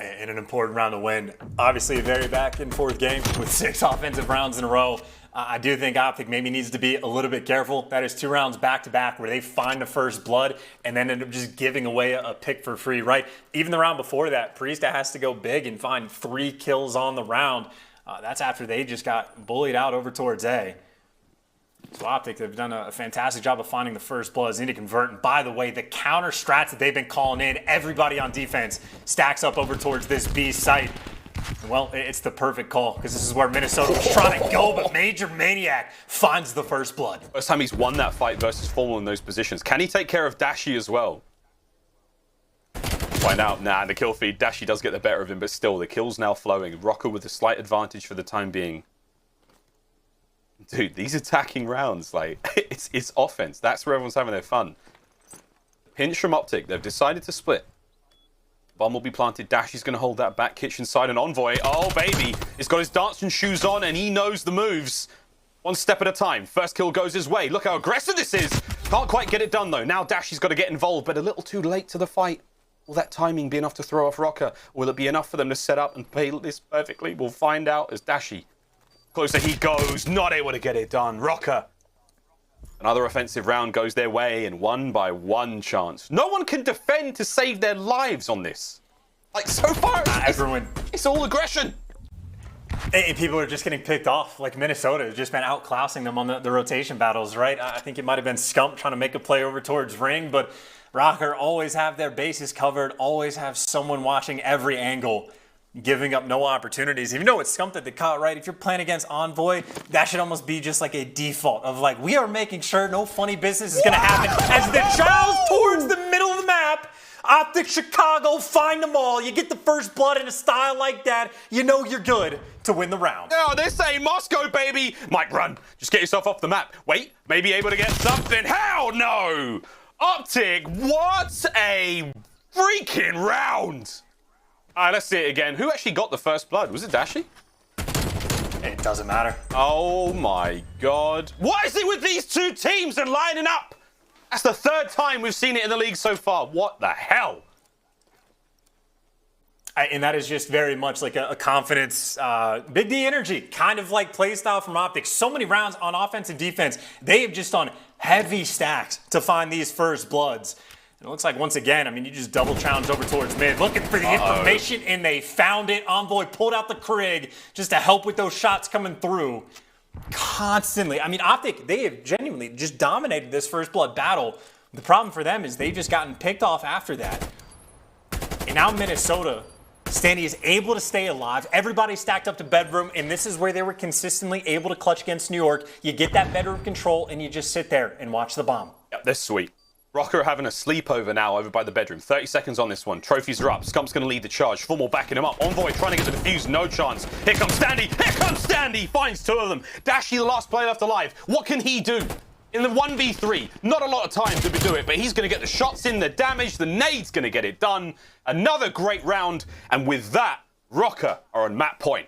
And an important round to win. Obviously a very back and forth game with 6 offensive rounds in a row. I do think OpTic maybe needs to be a little bit careful. That is 2 rounds back to back where they find the first blood and then end up just giving away a pick for free, right? Even the round before that, Priestahh has to go big and find 3 kills on the round. That's after they just got bullied out over towards A. So OpTic, they've done a fantastic job of finding the first bloods, need to convert. And by the way, the counter strats that they've been calling in, everybody on defense stacks up over towards this B site. And well, it's the perfect call, because this is where Minnesota was trying to go, but MajorManiak finds the first blood. First time he's won that fight versus Formal in those positions. Can he take care of Dashy as well? Find out. Nah, the kill feed. Dashy does get the better of him, but still, the kill's now flowing. Røkkr with a slight advantage for the time being. Dude, these attacking rounds, like, it's offense. That's where everyone's having their fun. Pinch from OpTic. They've decided to split. Bomb will be planted. Dashy's going to hold that back kitchen side. And Envoy, oh, baby, he's got his dancing shoes on, and he knows the moves. 1 step at a time. First kill goes his way. Look how aggressive this is. Can't quite get it done, though. Now Dashy's got to get involved, but a little too late to the fight. Will that timing be enough to throw off Røkkr? Will it be enough for them to set up and play this perfectly? We'll find out as Dashy. Closer he goes, not able to get it done. Røkkr. Another offensive round goes their way, and 1 by 1 chance. No one can defend to save their lives on this. Like, so far, it's all aggression. And people are just getting picked off. Like, Minnesota has just been outclassing them on the rotation battles, right? I think it might have been Scump trying to make a play over towards Ring, but Røkkr always have their bases covered, always have someone watching every angle, giving up no opportunities. Even though it's Scump that they caught, right? If you're playing against Envoy, that should almost be just like a default of like, we are making sure no funny business is going to happen. As the child's towards the middle of the map, OpTic Chicago, find them all. You get the first blood in a style like that, you know you're good to win the round. Oh, this ain't Moscow, baby. Mike, run. Just get yourself off the map. Wait, maybe able to get something. Hell no. OpTic, what a freaking round. All right, let's see it again. Who actually got the first blood? Was it Dashy? doesn't matter. Oh my God. What is it with these two teams and lining up? That's the third time we've seen it in the league so far. What the hell? And that is just very much like a confidence, big D energy, kind of like play style from OpTic. So many rounds on offense and defense. They have just done heavy stacks to find these first bloods. And it looks like once again, I mean, you just double challenge over towards mid, looking for the information, and they found it. Envoy pulled out the Krig just to help with those shots coming through constantly. I mean, OpTic, they have genuinely just dominated this first blood battle. The problem for them is they've just gotten picked off after that. And now Minnesota, Standy is able to stay alive. Everybody stacked up to bedroom, and this is where they were consistently able to clutch against New York. You get that bedroom control, and you just sit there and watch the bomb. Yep, they're sweet. Røkkr are having a sleepover now over by the bedroom. 30 seconds on this one. Trophies are up. Scump's going to lead the charge. Formal backing him up. Envoy trying to get the defuse. No chance. Here comes Standy. Here comes Standy. Finds two of them. Dashy, the last player left alive. What can he do? In the 1v3, not a lot of time to do it, but he's going to get the shots in, the damage, the nade's going to get it done. Another great round, and with that, Røkkr are on map point.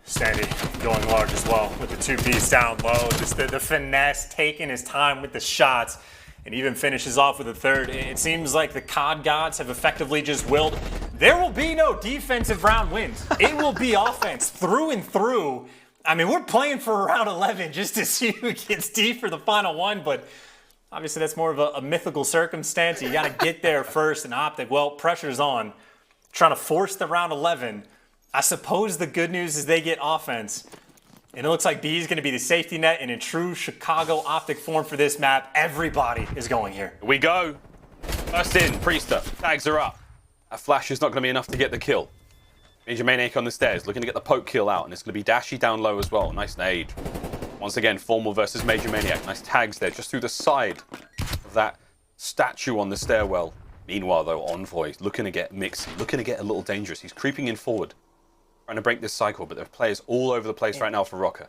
Standy going large as well with the 2-piece down low. Just the finesse, taking his time with the shots, and even finishes off with a third. It seems like the COD gods have effectively just willed. There will be no defensive round wins. It will be offense through and through. I mean, we're playing for round 11 just to see who gets D for the final one, but obviously that's more of a mythical circumstance. You got to get there first, and OpTic, well, pressure's on. Trying to force the round 11. I suppose the good news is they get offense. And it looks like B is going to be the safety net, and in true Chicago OpTic form for this map, everybody is going here. Here we go. First in, Priestahh. Tags are up. That flash is not going to be enough to get the kill. MajorManiak on the stairs, looking to get the poke kill out, and it's going to be Dashy down low as well. Nice nade. Once again, Formal versus MajorManiak. Nice tags there, just through the side of that statue on the stairwell. Meanwhile, though, Envoy looking to get mixy, looking to get a little dangerous. He's creeping in forward, trying to break this cycle, but there are players all over the place right now for Røkkr.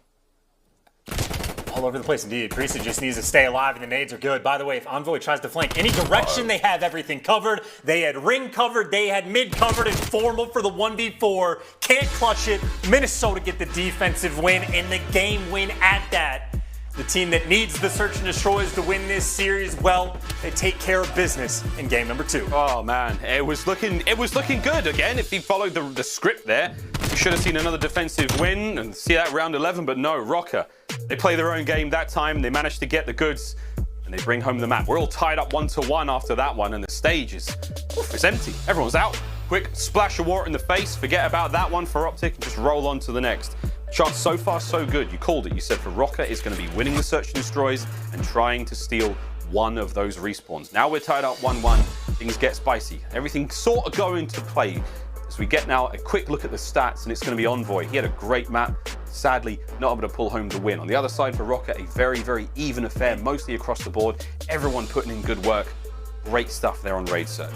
All over the place indeed. Priestahh just needs to stay alive, and the nades are good. By the way, if Envoy tries to flank any direction, they have everything covered. They had ring covered, they had mid covered, and Formal for the 1v4. Can't clutch it. Minnesota get the defensive win, and the game win at that. The team that needs the search and destroys to win this series, well, they take care of business in game number 2. Oh man, it was looking good again. If he followed the script there, you should have seen another defensive win and see that round 11. But no, Røkkr, they play their own game that time. They managed to get the goods, and they bring home the map. We're all tied up 1-1 after that one, and the stage is it's empty. Everyone's out. Quick splash of water in the face. Forget about that one for OpTic and just roll on to the next. Chance so far so good. You called it. You said for Røkkr is going to be winning the search and destroys and trying to steal one of those respawns. Now we're tied up 1-1. Things get spicy. Everything sort of going to play. As we get now a quick look at the stats, and it's going to be Envoy. He had a great map. Sadly, not able to pull home the win. On the other side for Røkkr, a very, very even affair, mostly across the board. Everyone putting in good work. Great stuff there on Raid Search.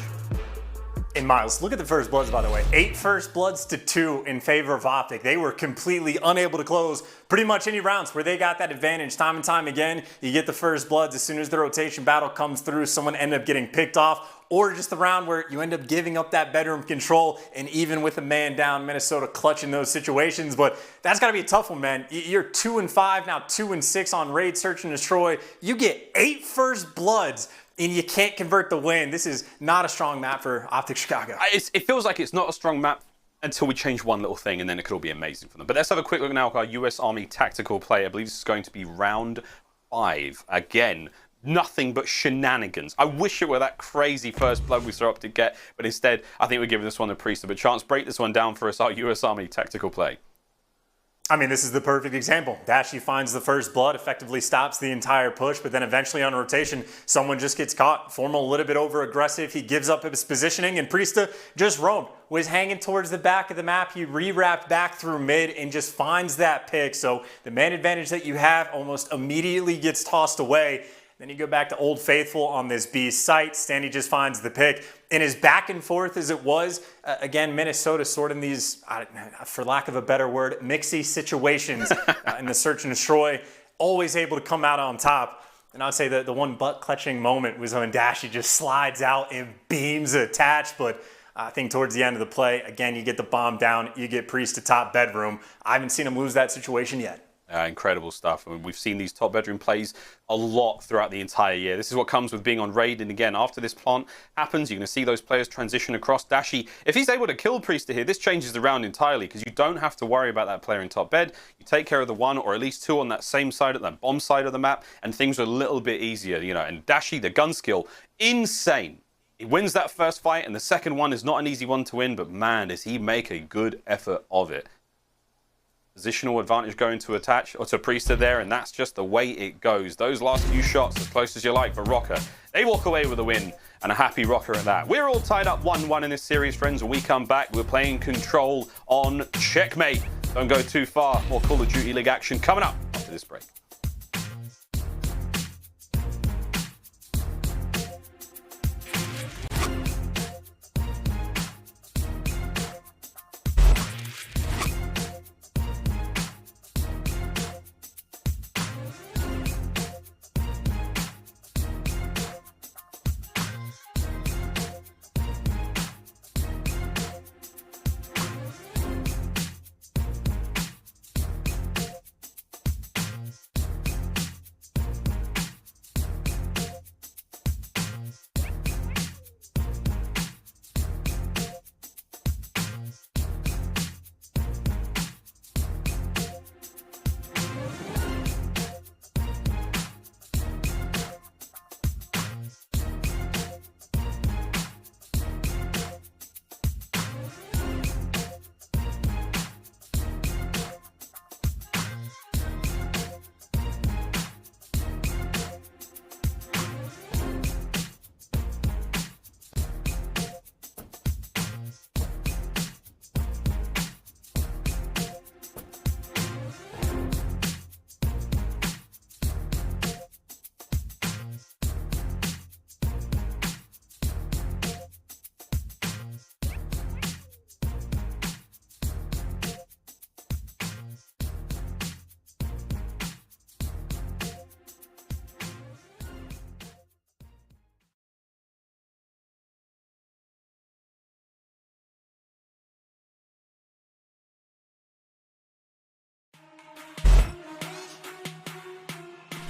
And Miles, look at the first bloods, by the way. 8 first bloods to 2 in favor of OpTic. They were completely unable to close pretty much any rounds where they got that advantage time and time again. You get the first bloods as soon as the rotation battle comes through, someone ended up getting picked off, or just the round where you end up giving up that bedroom control, and even with a man down, Minnesota clutching those situations. But that's got to be a tough one, man. You're 2-5, now 2-6 on Raid Search and Destroy. You get 8 first bloods, and you can't convert the win. This is not a strong map for OpTic Chicago. It feels like it's not a strong map until we change one little thing, and then it could all be amazing for them. But let's have a quick look now at our US Army tactical play. I believe this is going to be round 5. Again, nothing but shenanigans. I wish it were that crazy first blood we saw OpTic get, but instead, I think we're giving this one to Priestahh. But Chance, break this one down for us, our US Army tactical play. I mean, this is the perfect example. Dashy finds the first blood, effectively stops the entire push, but then eventually on rotation, someone just gets caught. Formal a little bit over aggressive. He gives up his positioning, and Priestahh just roamed. Was hanging towards the back of the map. He re-wrapped back through mid and just finds that pick. So the man advantage that you have almost immediately gets tossed away. Then you go back to Old Faithful on this B site. Standy just finds the pick. And as back and forth as it was, again, Minnesota sort of in these, for lack of a better word, mixy situations in the search and destroy, always able to come out on top. And I'd say that the one butt-clutching moment was when Dashy just slides out and beams attached. But I think towards the end of the play, again, you get the bomb down, you get Priest to top bedroom. I haven't seen him lose that situation yet. Incredible stuff. I mean, we've seen these top bedroom plays a lot throughout the entire year. This is what comes with being on raid. And again, after this plant happens, you're going to see those players transition across. Dashy, if he's able to kill Priestahh here, this changes the round entirely because you don't have to worry about that player in top bed. You take care of the one or at least two on that same side, at that bomb side of the map, and things are a little bit easier, you know. And Dashy, the gun skill, insane. He wins that first fight, and the second one is not an easy one to win, but man, does he make a good effort of it. Positional advantage going to attach or to Priestahh there, and that's just the way it goes. Those last few shots, as close as you like for Røkkr. They walk away with a win, and a happy Røkkr at that. We're all tied up 1-1 in this series, friends. When we come back, we're playing Control on Checkmate. Don't go too far. More Call of Duty League action coming up after this break.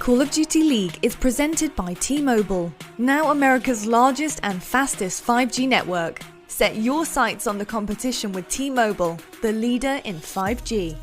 Call of Duty League is presented by T-Mobile, now America's largest and fastest 5G network. Set your sights on the competition with T-Mobile, the leader in 5G.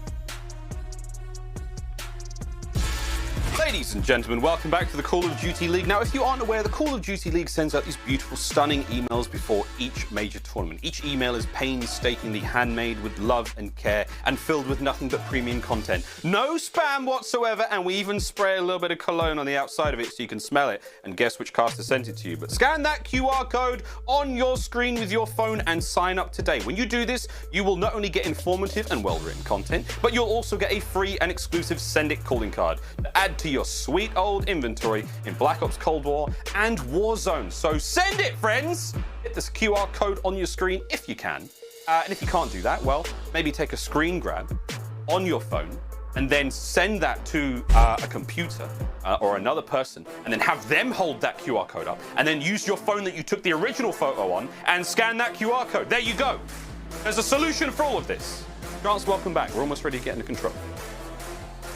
Ladies and gentlemen, welcome back to the Call of Duty League. Now, if you aren't aware, the Call of Duty League sends out these beautiful, stunning emails before each major tournament. Each email is painstakingly handmade with love and care and filled with nothing but premium content. No spam whatsoever, and we even spray a little bit of cologne on the outside of it so you can smell it and guess which caster sent it to you. But scan that QR code on your screen with your phone and sign up today. When you do this, you will not only get informative and well-written content, but you'll also get a free and exclusive Send It calling card to add to your sweet old inventory in Black Ops Cold War and Warzone. So send it, friends! Hit this QR code on your screen if you can. And if you can't do that, well, maybe take a screen grab on your phone and then send that to a computer or another person, and then have them hold that QR code up, and then use your phone that you took the original photo on and scan that QR code. There you go. There's a solution for all of this. Grants, welcome back. We're almost ready to get into Control.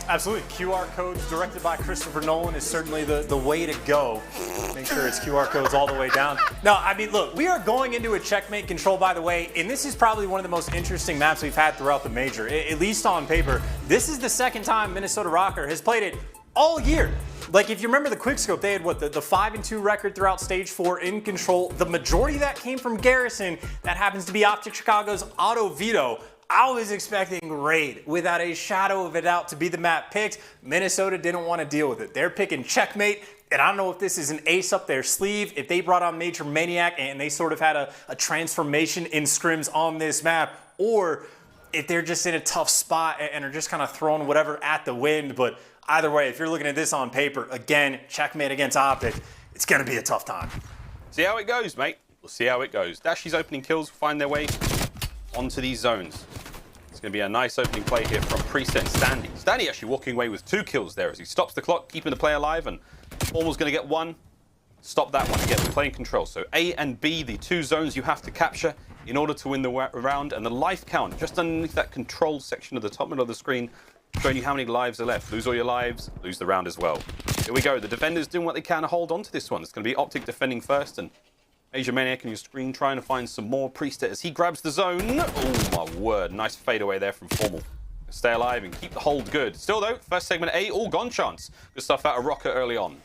Absolutely. QR codes directed by Christopher Nolan is certainly the way to go. Make sure it's QR codes all the way down. No, I mean, look, we are going into a Checkmate Control, by the way, and this is probably one of the most interesting maps we've had throughout the major, at least on paper. This is the second time Minnesota Røkkr has played it all year. Like, if you remember the quickscope, they had what, the 5-2 record throughout stage 4 in Control. The majority of that came from Garrison. That happens to be OpTic Chicago's auto veto. I was expecting Raid, without a shadow of a doubt, to be the map picked. Minnesota didn't want to deal with it. They're picking Checkmate, and I don't know if this is an ace up their sleeve, if they brought on MajorManiak and they sort of had a transformation in scrims on this map, or if they're just in a tough spot and are just kind of throwing whatever at the wind. But either way, if you're looking at this on paper, again, Checkmate against OpTic, it's going to be a tough time. See how it goes, mate. We'll see how it goes. Dashy's opening kills find their way onto these zones. It's going to be a nice opening play here from Priestahh and Standy. Standy actually walking away with 2 kills there as he stops the clock, keeping the play alive, and Formal's going to get 1. Stop that one again. We're playing Control. So A and B, the 2 zones you have to capture in order to win the round, and the life count just underneath that control section of the top middle of the screen, showing you how many lives are left. Lose all your lives, lose the round as well. Here we go. The defenders doing what they can to hold on to this one. It's going to be OpTic defending first, and MajorManiak on your screen trying to find some more Priestahh as he grabs the zone. Oh my word, nice fadeaway there from Formal. Stay alive and keep the hold good. Still though, first segment A, all gone chance. Good stuff out of Røkkr early on.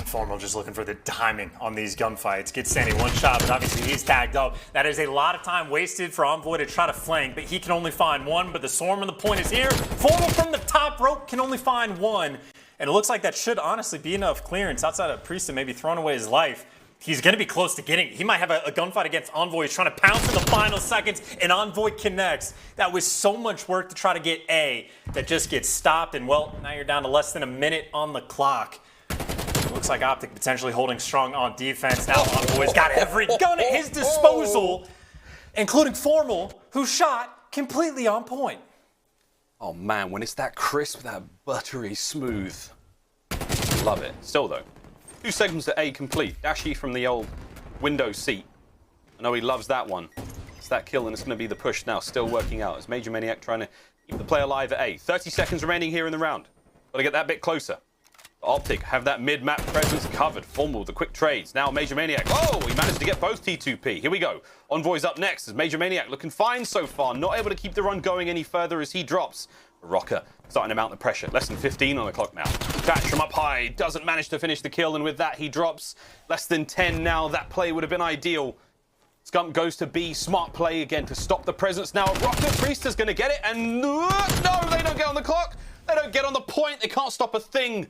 Formal just looking for the timing on these gunfights. Gets Standy one shot, but obviously he's tagged up. That is a lot of time wasted for Envoy to try to flank, but he can only find one. But the swarm on the point is here. Formal from the top rope can only find one. And it looks like that should honestly be enough clearance outside of Priestahh maybe throwing away his life. He's going to be close to getting it. He might have a gunfight against Envoy. He's trying to pounce in the final seconds, and Envoy connects. That was so much work to try to get A that just gets stopped. And, well, now you're down to less than a minute on the clock. Looks like OpTic potentially holding strong on defense. Now Envoy's got every gun at his disposal, including Formal, who shot completely on point. Oh man, when it's that crisp, that buttery smooth. Love it. Still though, 2 segments at A complete. Dashy from the old window seat. I know he loves that one. It's that kill, and it's going to be the push now. Still working out as MajorManiak trying to keep the play alive at A. 30 seconds remaining here in the round. Got to get that bit closer. OpTic have that mid-map presence covered. Formal, the quick trades. Now MajorManiak. Oh, he managed to get both T2P. Here we go. Envoy's up next as MajorManiak looking fine so far. Not able to keep the run going any further as he drops. Røkkr starting to mount the pressure. Less than 15 on the clock now. Thatch from up high. Doesn't manage to finish the kill, and with that he drops. Less than 10 now. That play would have been ideal. Scump goes to B. Smart play again to stop the presence now. Røkkr, Priestahh's going to get it, and no, they don't get on the clock. They don't get on the point. They can't stop a thing.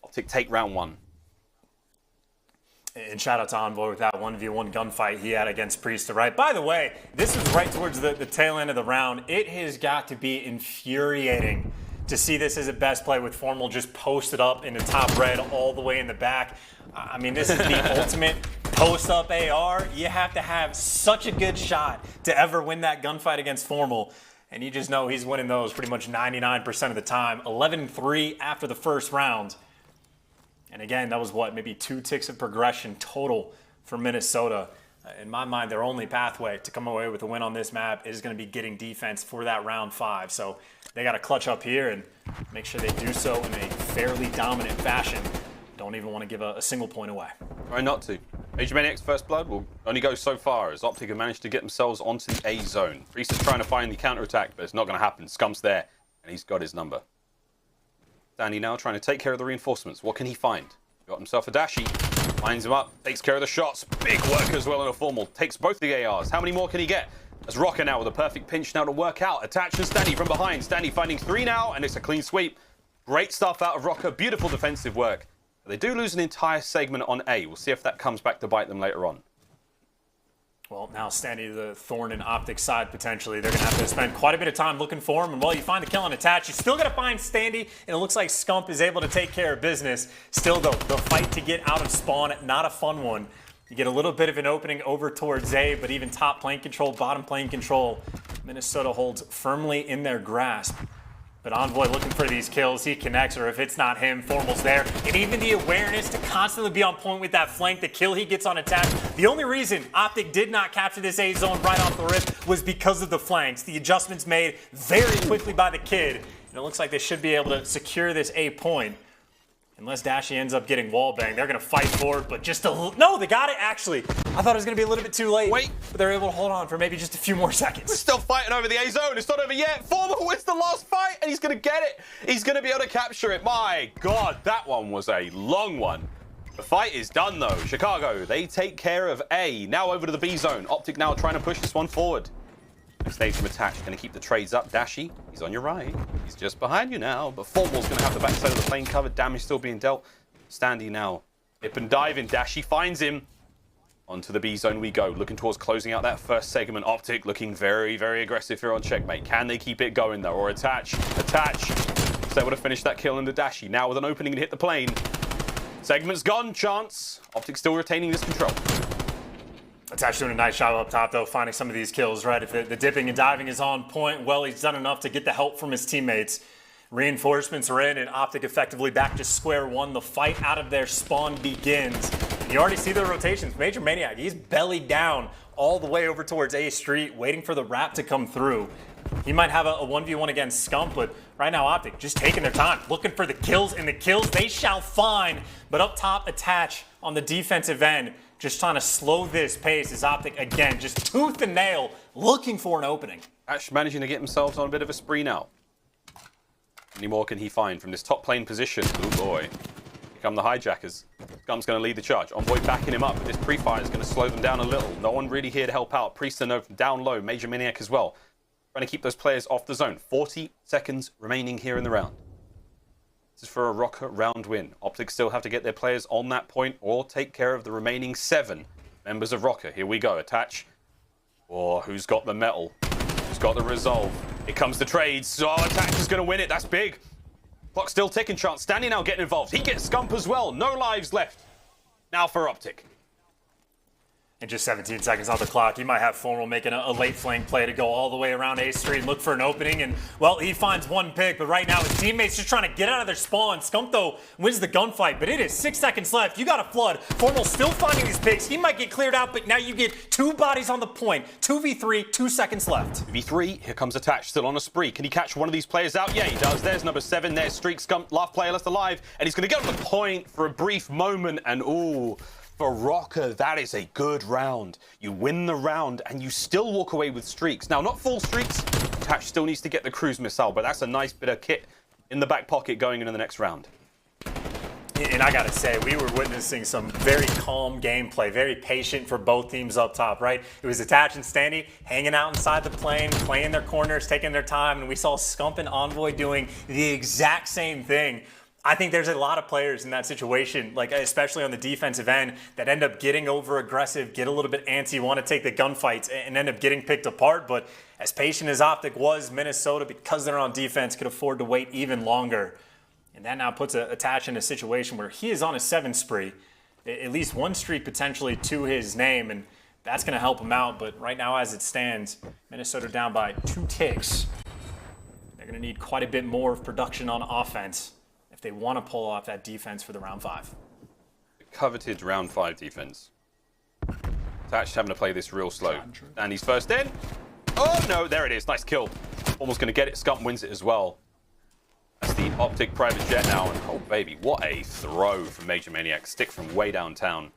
OpTic take round 1. And shout out to Envoy with that 1v1 gunfight he had against Priestahh, right? By the way, this is right towards the tail end of the round. It has got to be infuriating to see this as a best play with Formal just posted up in the top red all the way in the back. I mean, this is the ultimate post-up AR. You have to have such a good shot to ever win that gunfight against Formal. And you just know he's winning those pretty much 99% of the time. 11-3 after the first round. And again, that was what, maybe 2 ticks of progression total for Minnesota. In my mind, their only pathway to come away with a win on this map is going to be getting defense for that round 5. So they got to clutch up here and make sure they do so in a fairly dominant fashion. Don't even want to give a single point away. Try not to. MajorManiak's first blood will only go so far as OpTic have managed to get themselves onto the A zone. Priestahh's trying to find the counterattack, but it's not going to happen. Scump's there, and he's got his number. Standy now trying to take care of the reinforcements. What can he find? Got himself a Dashy. Finds him up. Takes care of the shots. Big work as well in a Formal. Takes both the ARs. How many more can he get? As Røkkr now with a perfect pinch now to work out. Attach and Standy from behind. Standy finding 3 now, and it's a clean sweep. Great stuff out of Røkkr. Beautiful defensive work. But they do lose an entire segment on A. We'll see if that comes back to bite them later on. Well, now Standy, the thorn in OpTic's side, potentially. They're going to have to spend quite a bit of time looking for him. And while you find the kill on Attach, you still got to find Standy. And it looks like Scump is able to take care of business. Still, though, the fight to get out of spawn, not a fun one. You get a little bit of an opening over towards A, but even top plane control, bottom plane control, Minnesota holds firmly in their grasp. But Envoy looking for these kills. He connects, or if it's not him, Formal's there. And even the awareness to constantly be on point with that flank, the kill he gets on Attack. The only reason OpTic did not capture this A zone right off the rip was because of the flanks. The adjustments made very quickly by the kid. And it looks like they should be able to secure this A point. Unless Dashy ends up getting wallbanged, they're going to fight for it, but just a no, they got it, actually. I thought it was going to be a little bit too late. Wait. But they're able to hold on for maybe just a few more seconds. We're still fighting over the A zone. It's not over yet. Formal wins the last fight, and he's going to get it. He's going to be able to capture it. My God, that one was a long one. The fight is done, though. Chicago, they take care of A. Now over to the B zone. OpTic now trying to push this one forward. Stage from Attach, going to keep the trades up. Dashy, he's on your right. He's just behind you now, but Formal's going to have the backside of the plane covered. Damage still being dealt. Standy now. Dip and dive in. Dashy finds him. Onto the B zone we go. Looking towards closing out that first segment. OpTic looking very, very aggressive here on Checkmate. Can they keep it going, though? Or Attach. So able to finish that kill in the Dashy. Now with an opening to hit the plane. Segment's gone. Chance. OpTic still retaining this control. Attach doing a nice job up top, though, finding some of these kills, right? If the dipping and diving is on point, well, he's done enough to get the help from his teammates. Reinforcements are in, and OpTic effectively back to square one. The fight out of their spawn begins. And you already see the rotations. MajorManiak, he's belly down all the way over towards A Street, waiting for the wrap to come through. He might have a 1v1 against Scump, but right now OpTic just taking their time, looking for the kills, and the kills they shall find. But up top, Attach on the defensive end, just trying to slow this pace as OpTic, again, just tooth and nail, looking for an opening. Ash managing to get themselves on a bit of a spree now. How many more can he find from this top lane position? Oh boy. Here come the hijackers. Scump's going to lead the charge. Envoy backing him up, but this pre-fire is going to slow them down a little. No one really here to help out. Priestahh no down low. MajorManiak as well. Trying to keep those players off the zone. 40 seconds remaining here in the round. This is for a Røkkr round win. OpTic still have to get their players on that point or take care of the remaining 7 members of Røkkr. Here we go. Attach. Oh, who's got the metal? Who's got the resolve? Here comes the trades. Oh, Attach is going to win it. That's big. Clock still ticking. Chance. Standy now getting involved. He gets Scump as well. No lives left. Now for OpTic. In just 17 seconds on the clock, he might have Formal making a late flank play to go all the way around A Street and look for an opening. And, well, he finds one pick, but right now his teammates just trying to get out of their spawn. Scump, though, wins the gunfight, but it is 6 seconds left. You got to flood. Formal still finding these picks. He might get cleared out, but now you get 2 bodies on the point. 2v3, 2 seconds left. 2v3, here comes Attach, still on a spree. Can he catch one of these players out? Yeah, he does. There's number 7, there's Streak, Scump, last player left alive, and he's going to get on the point for a brief moment, and ooh. For Røkkr, that is a good round. You win the round and you still walk away with streaks. Now, not full streaks. Attach still needs to get the cruise missile, but that's a nice bit of kit in the back pocket going into the next round. And I gotta say, we were witnessing some very calm gameplay, very patient for both teams up top, right? It was Attach and Standy hanging out inside the plane, playing their corners, taking their time, and we saw Scump and Envoy doing the exact same thing. I think there's a lot of players in that situation, like especially on the defensive end, that end up getting over aggressive, get a little bit antsy, want to take the gunfights, and end up getting picked apart. But as patient as OpTic was, Minnesota, because they're on defense, could afford to wait even longer. And that now puts Attach in a situation where he is on a 7 spree, at least 1 streak potentially to his name, and that's going to help him out. But right now, as it stands, Minnesota down by 2 ticks. They're going to need quite a bit more of production on offense if they want to pull off that defense for the round 5. Coveted round 5 defense. Attach having to play this real slow. And he's first in. Oh no, there it is. Nice kill. Almost going to get it. Scump wins it as well. That's the OpTic private jet now. And oh baby, what a throw from MajorManiak. Stick from way downtown.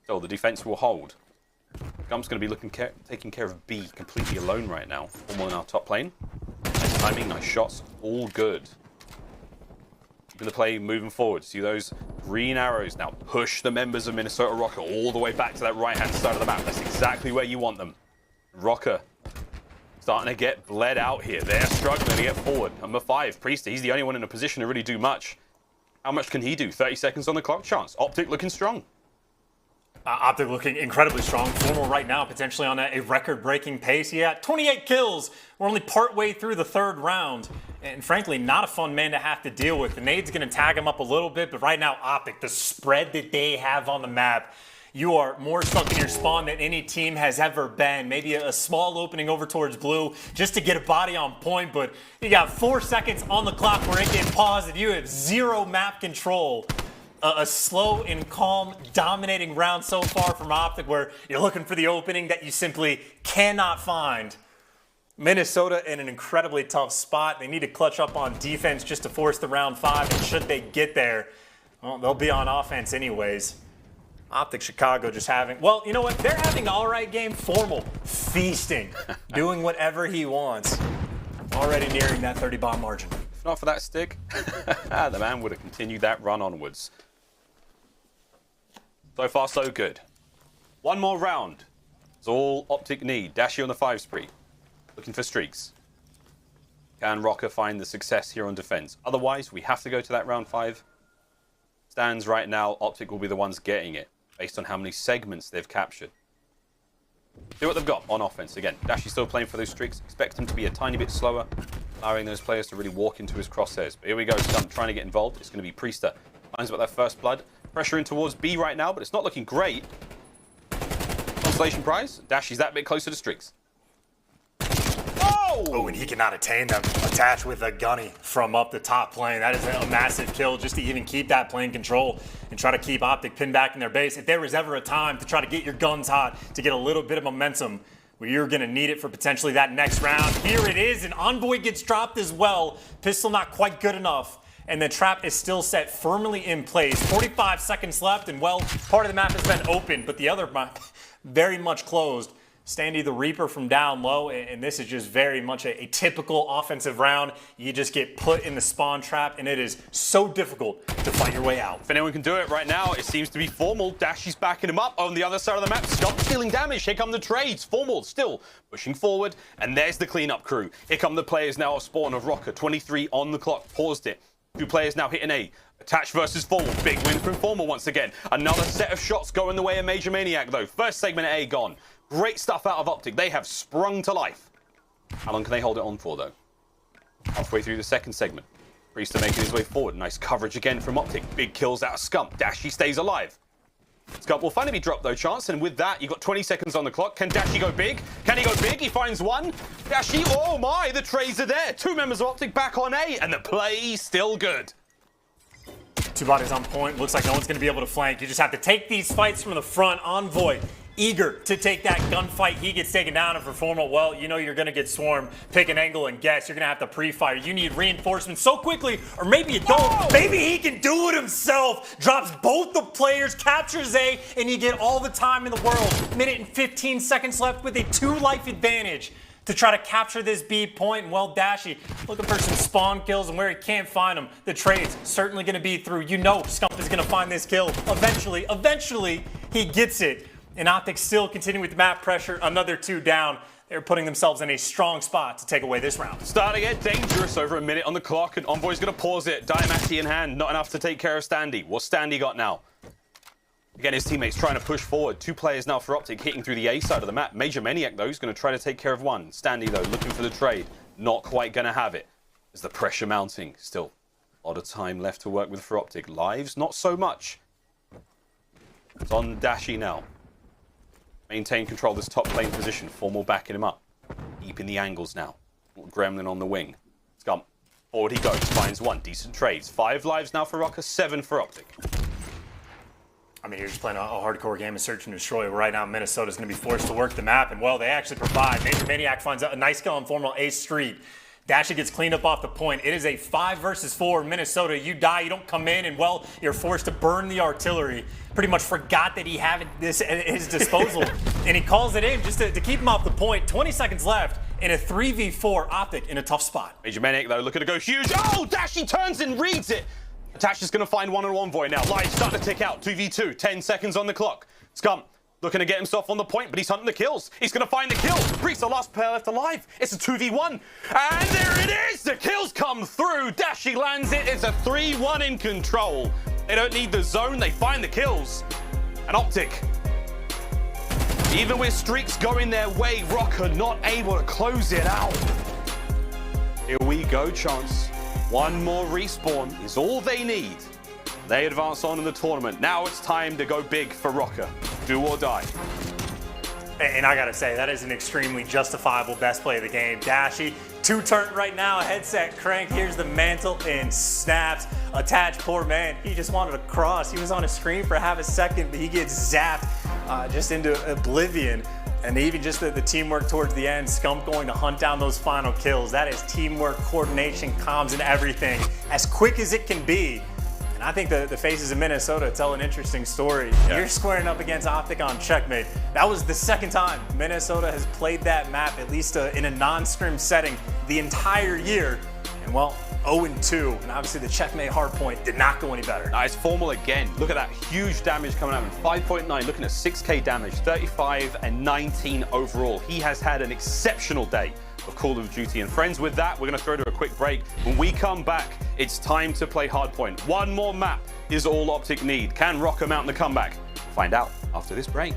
So the defense will hold. Scump's going to be taking care of B completely alone right now. Formal in our top lane. Nice timing, nice shots. All good. Keeping the play moving forward. See those green arrows now push the members of Minnesota Røkkr all the way back to that right-hand side of the map. That's exactly where you want them. Røkkr starting to get bled out here. They're struggling to get forward. Number 5, Priestahh. He's the only one in a position to really do much. How much can he do? 30 seconds on the clock. Chance. OpTic looking strong. OpTic looking incredibly strong. Formal right now, potentially on a record-breaking pace. He had 28 kills. We're only partway through the 3rd round. And frankly, not a fun man to have to deal with. The nade's going to tag him up a little bit, but right now, OpTic, the spread that they have on the map, you are more stuck in your spawn than any team has ever been. Maybe a small opening over towards blue just to get a body on point, but you got 4 seconds on the clock where it gets paused and you have 0 map control. A slow and calm, dominating round so far from OpTic where you're looking for the opening that you simply cannot find. Minnesota in an incredibly tough spot. They need to clutch up on defense just to force the round 5, and should they get there, well, they'll be on offense anyways. OpTic Chicago just having, well, you know what? They're having an all-right game. Formal, feasting, doing whatever he wants. Already nearing that 30-bomb margin. If not for that stick, the man would have continued that run onwards. So far, so good. One more round. It's all OpTic need. Dashy on the 5 spree. Looking for streaks. Can Røkkr find the success here on defense? Otherwise, we have to go to that round 5. Stands right now, OpTic will be the ones getting it, based on how many segments they've captured. See what they've got on offense. Again, Dashy still playing for those streaks. Expect him to be a tiny bit slower, allowing those players to really walk into his crosshairs. But here we go, Scump trying to get involved. It's going to be Priestahh. Finds about that first blood. Pressure in towards B right now, but it's not looking great. Consolation prize. Dashy's that bit closer to streaks. Oh, and he cannot attain them. Attached with a gunny from up the top plane. That is a massive kill just to even keep that plane control and try to keep OpTic pinned back in their base. If there was ever a time to try to get your guns hot, to get a little bit of momentum, well, you're going to need it for potentially that next round. Here it is, and Envoy gets dropped as well. Pistol not quite good enough. And the trap is still set firmly in place. 45 seconds left, and well, part of the map has been open, but the other map very much closed. Standy the Reaper from down low, and this is just very much a typical offensive round. You just get put in the spawn trap, and it is so difficult to fight your way out. If anyone can do it right now, it seems to be Formal. Dashy's backing him up on the other side of the map. Scump stealing damage. Here come the trades. Formal still pushing forward, and there's the cleanup crew. Here come the players now of spawn of Røkkr. 23 on the clock. Paused it. 2 players now hitting A. Attach versus Formal. Big win from Formal once again. Another set of shots going the way of MajorManiak, though. First segment of A gone. Great stuff out of OpTic. They have sprung to life. How long can they hold it on for, though? Halfway through the second segment. Priestahh making his way forward. Nice coverage again from OpTic. Big kills out of Scump. Dashy stays alive. Scump will finally be dropped, though, chance. And with that, you've got 20 seconds on the clock. Can Dashy go big? Can he go big? He finds one. Dashy, oh my, the trades are there. 2 members of OpTic back on A, and the play still good. 2 bodies on point. Looks like no one's going to be able to flank. You just have to take these fights from the front. Envoy eager to take that gunfight. He gets taken down, and for Formal, well, you know you're going to get swarmed. Pick an angle and guess. You're going to have to pre-fire. You need reinforcements so quickly, or maybe you don't. Whoa! Maybe he can do it himself. Drops both the players, captures A, and you get all the time in the world. Minute and 15 seconds left with a 2-life advantage to try to capture this B point. And well, Dashy looking for some spawn kills, and where he can't find them, the trade's certainly going to be through. You know Scump is going to find this kill. Eventually, he gets it. And OpTic still continuing with the map pressure. Another 2 down. They're putting themselves in a strong spot to take away this round. Starting to get dangerous. Over a minute on the clock, and Envoy's going to pause it. Dynamati in hand. Not enough to take care of Standy. What's Standy got now? Again, his teammates trying to push forward. 2 players now for OpTic hitting through the A side of the map. MajorManiak, though, is going to try to take care of one. Standy, though, looking for the trade. Not quite going to have it. As the pressure mounting. Still, a lot of time left to work with for OpTic. Lives, not so much. It's on Dashy now. Maintain control of this top lane position. Formal backing him up. Deep in the angles now. Gremlin on the wing. Scump. Forward he goes. Finds one. Decent trades. 5 lives now for Røkkr. 7 for OpTic. I mean, you're just playing a hardcore game of search and destroy. Right now, Minnesota's going to be forced to work the map. And, well, they actually provide. MajorManiak finds a nice kill on Formal A Street. Dashy gets cleaned up off the point. It is a 5 versus 4 Minnesota. You die, you don't come in, and, well, you're forced to burn the artillery. Pretty much forgot that he had this at his disposal. And he calls it in just to keep him off the point. 20 seconds left in a 3v4. OpTic in a tough spot. MajorManiak, though, looking to go huge. Oh, Dashy turns and reads it. Attach is going to find one on Envoy now. Live starting to tick out. 2v2. 10 seconds on the clock. Scump looking to get himself on the point, but he's hunting the kills. He's going to find the kill. Priestahh, last player left alive. It's a 2v1. And there it is. The kills come through. Dashy lands it. It's a 3-1 in control. They don't need the zone. They find the kills. And OpTic, even with streaks going their way, Røkkr not able to close it out. Here we go, chance. One more respawn is all they need. They advance on in the tournament. Now it's time to go big for Røkkr. Do or die. And I gotta say, that is an extremely justifiable best play of the game. Dashy, 2-turn right now, headset cranked. Here's the mantle and snaps. Attached, poor man. He just wanted to cross. He was on a screen for half a second, but he gets zapped just into oblivion. And even just the teamwork towards the end, Scump going to hunt down those final kills. That is teamwork, coordination, comms, and everything. As quick as it can be. And I think the faces of Minnesota tell an interesting story. Yeah. You're squaring up against OpTic on Checkmate. That was the second time Minnesota has played that map, at least in a non-scrim setting, the entire year. And, well, 0-2, and obviously the Checkmate Hardpoint did not go any better. Nice Formal again. Look at that huge damage coming out. 5.9, looking at 6k damage, 35 and 19 overall. He has had an exceptional day of Call of Duty and friends. With that, we're going to throw to a quick break. When we come back, it's time to play Hardpoint. One more map is all OpTic need. Can Røkkr mount the comeback? Find out after this break.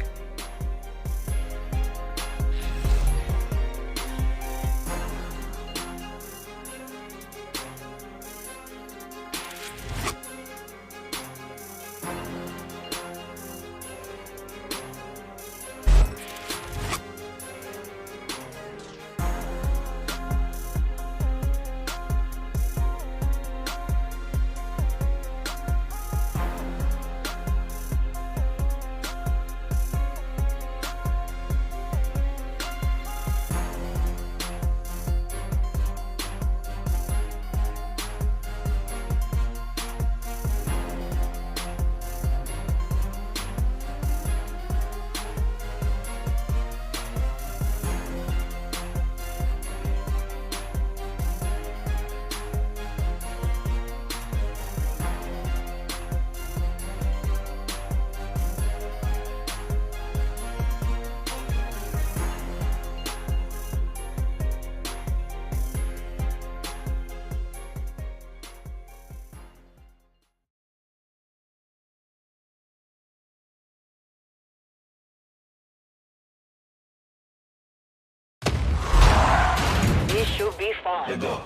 Let's go.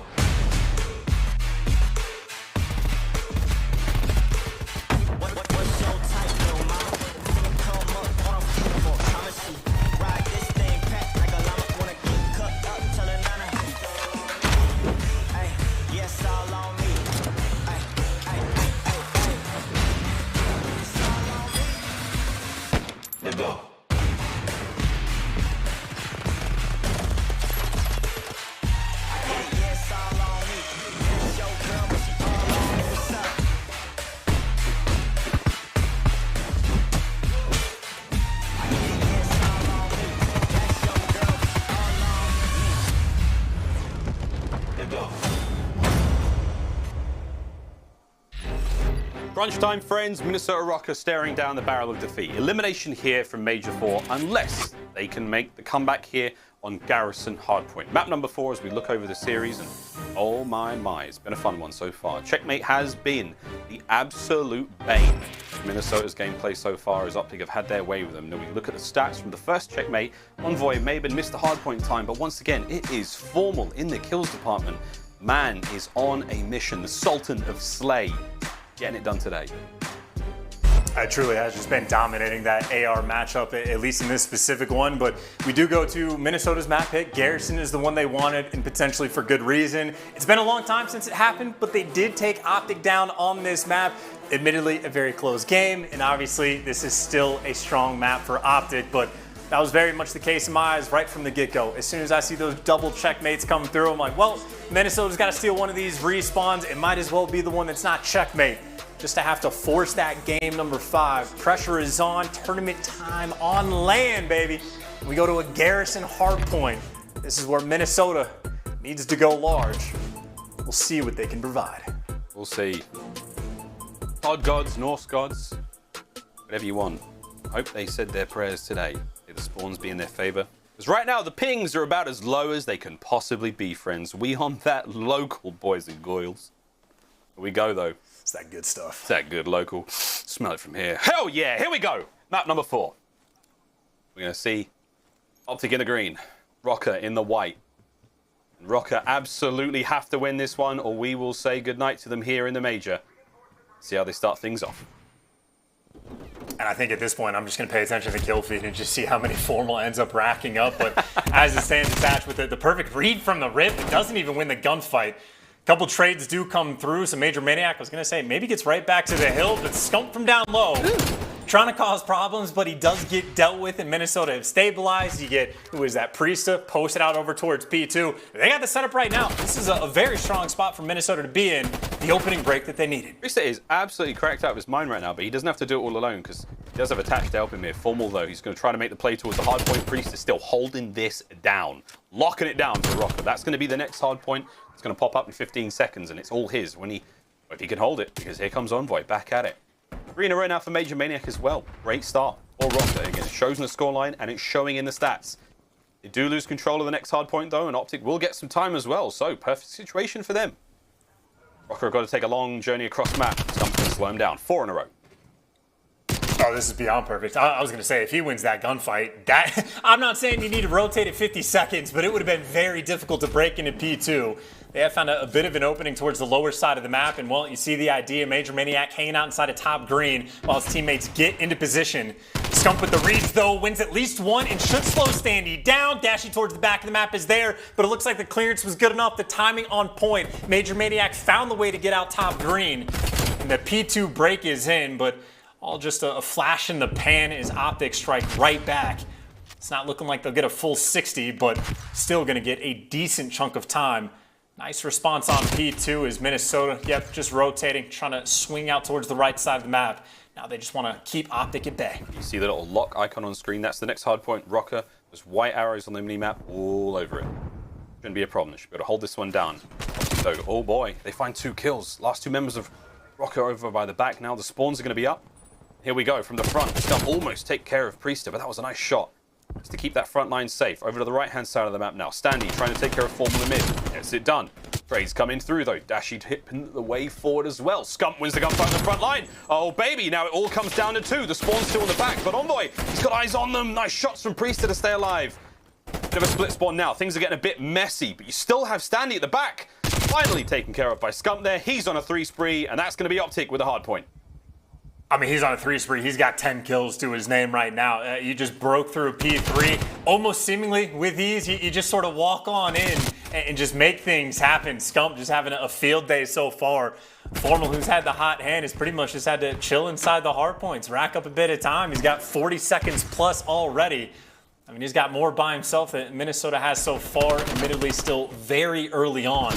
Let's go. Crunch time, friends. Minnesota Røkkr staring down the barrel of defeat. Elimination here from Major 4, unless they can make the comeback here on Garrison Hardpoint. Map number 4 as we look over the series, and oh my, it's been a fun one so far. Checkmate has been the absolute bane of Minnesota's gameplay so far, as OpTic have had their way with them. Now we look at the stats from the first Checkmate. Envoy may have been missed the hardpoint time, but once again, it is formal in the kills department. Man is on a mission. The Sultan of Slay. Getting it done today. It truly has just been dominating that AR matchup, at least in this specific one. But we do go to Minnesota's map pick. Garrison is the one they wanted, and potentially for good reason. It's been a long time since it happened, but they did take OpTic down on this map. Admittedly, a very close game, and obviously this is still a strong map for OpTic, but that was very much the case in my eyes right from the get-go. As soon as I see those double checkmates come through, I'm like, well, Minnesota's got to steal one of these respawns. It might as well be the one that's not checkmate, just to have to force that game number 5. Pressure is on, tournament time on LAN, baby. We go to a Garrison Hardpoint. This is where Minnesota needs to go large. We'll see what they can provide. We'll see. Pod gods, Norse gods, whatever you want. I hope they said their prayers today. May the spawns be in their favor. Because right now, the pings are about as low as they can possibly be, friends. We on that local, boys and girls. Here we go, though. It's that good stuff. It's that good local. Smell it from here. Hell yeah, here we go. Map number 4. We're going to see OpTic in the green, Røkkr in the white. And Røkkr absolutely have to win this one, or we will say goodnight to them here in the major. See how they start things off. And I think at this point, I'm just going to pay attention to the kill feed and just see how many formal ends up racking up. But as it stands attached with the perfect read from the rip, it doesn't even win the gunfight. Couple trades do come through. So MajorManiak, I was going to say, maybe gets right back to the hill, but Scump from down low. Trying to cause problems, but he does get dealt with, and Minnesota have stabilized. You get, who is that, Priestahh, posted out over towards P2. They got the setup right now. This is a very strong spot for Minnesota to be in, the opening break that they needed. Priestahh is absolutely cracked out of his mind right now, but he doesn't have to do it all alone, because he does have attached to help him here. Formal, though, he's going to try to make the play towards the hard point. Priestahh still holding this down, locking it down for Røkkr. That's going to be the next hard point. It's going to pop up in 15 seconds, and it's all his if he can hold it, because here comes Envoy back at it. 3 in a row now for MajorManiak as well. Great start for Røkkr. Again, it shows in the scoreline, and it's showing in the stats. They do lose control of the next hard point, though, and OpTic will get some time as well, so perfect situation for them. Røkkr have got to take a long journey across map. Scump can slow him down. 4 in a row. Oh, this is beyond perfect. I was going to say, if he wins that gunfight, I'm not saying you need to rotate at 50 seconds, but it would have been very difficult to break into P2. They have found a bit of an opening towards the lower side of the map, and well, you see the idea. MajorManiak hanging out inside of top green while his teammates get into position. Scump with the reads, though, wins at least one and should slow Standy down. Dashy towards the back of the map is there, but it looks like the clearance was good enough. The timing on point. MajorManiak found the way to get out top green, and the P2 break is in, but all just a flash in the pan as OpTic strike right back. It's not looking like they'll get a full 60, but still going to get a decent chunk of time. Nice response on P2 as Minnesota, just rotating, trying to swing out towards the right side of the map. Now they just want to keep OpTic at bay. You see the little lock icon on screen. That's the next hard point. Røkkr. There's white arrows on the mini-map all over it. Shouldn't be a problem. They should be able to hold this one down. So, oh boy, they find 2 kills. Last 2 members of Røkkr over by the back now. The spawns are going to be up. Here we go from the front. Scump almost take care of Priestahh, but that was a nice shot. Just to keep that front line safe. Over to the right-hand side of the map now. Standy trying to take care of Formal in mid. Gets it done. Trades coming through, though. Dashy hipping the way forward as well. Scump wins the gunfight on the front line. Oh, baby. Now it all comes down to 2. The spawn's still in the back, but Envoy, he's got eyes on them. Nice shots from Priestahh to stay alive. Bit of a split spawn now. Things are getting a bit messy, but you still have Standy at the back. Finally taken care of by Scump there. He's on a 3 spree, and that's going to be OpTic with a hard point. I mean, he's on a 3 spree. He's got 10 kills to his name right now. You just broke through P3 almost seemingly with ease. You just sort of walk on in and just make things happen. Scump just having a field day so far. Formal, who's had the hot hand, has pretty much just had to chill inside the hard points, rack up a bit of time. He's got 40 seconds plus already. I mean, he's got more by himself than Minnesota has so far, admittedly still very early on.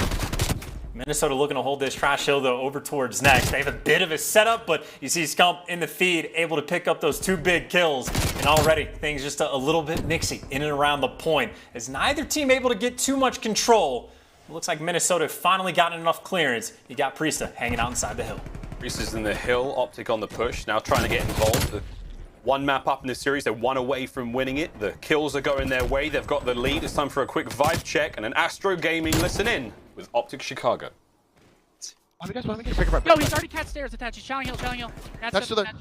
Minnesota looking to hold this trash hill, though, over towards next. They have a bit of a setup, but you see Scump in the feed, able to pick up those 2 big kills. And already, things just a little bit mixy in and around the point. As neither team able to get too much control. It looks like Minnesota finally gotten enough clearance. You got Priestahh hanging out inside the hill. Priestahh's in the hill, OpTic on the push, now trying to get involved. The 1 map up in this series, they're 1 away from winning it. The kills are going their way, they've got the lead. It's time for a quick vibe check and an Astro Gaming listen in with OpTic Chicago. Yo, Yo, he's already cat stairs attached. He's shouting hill. That's still there.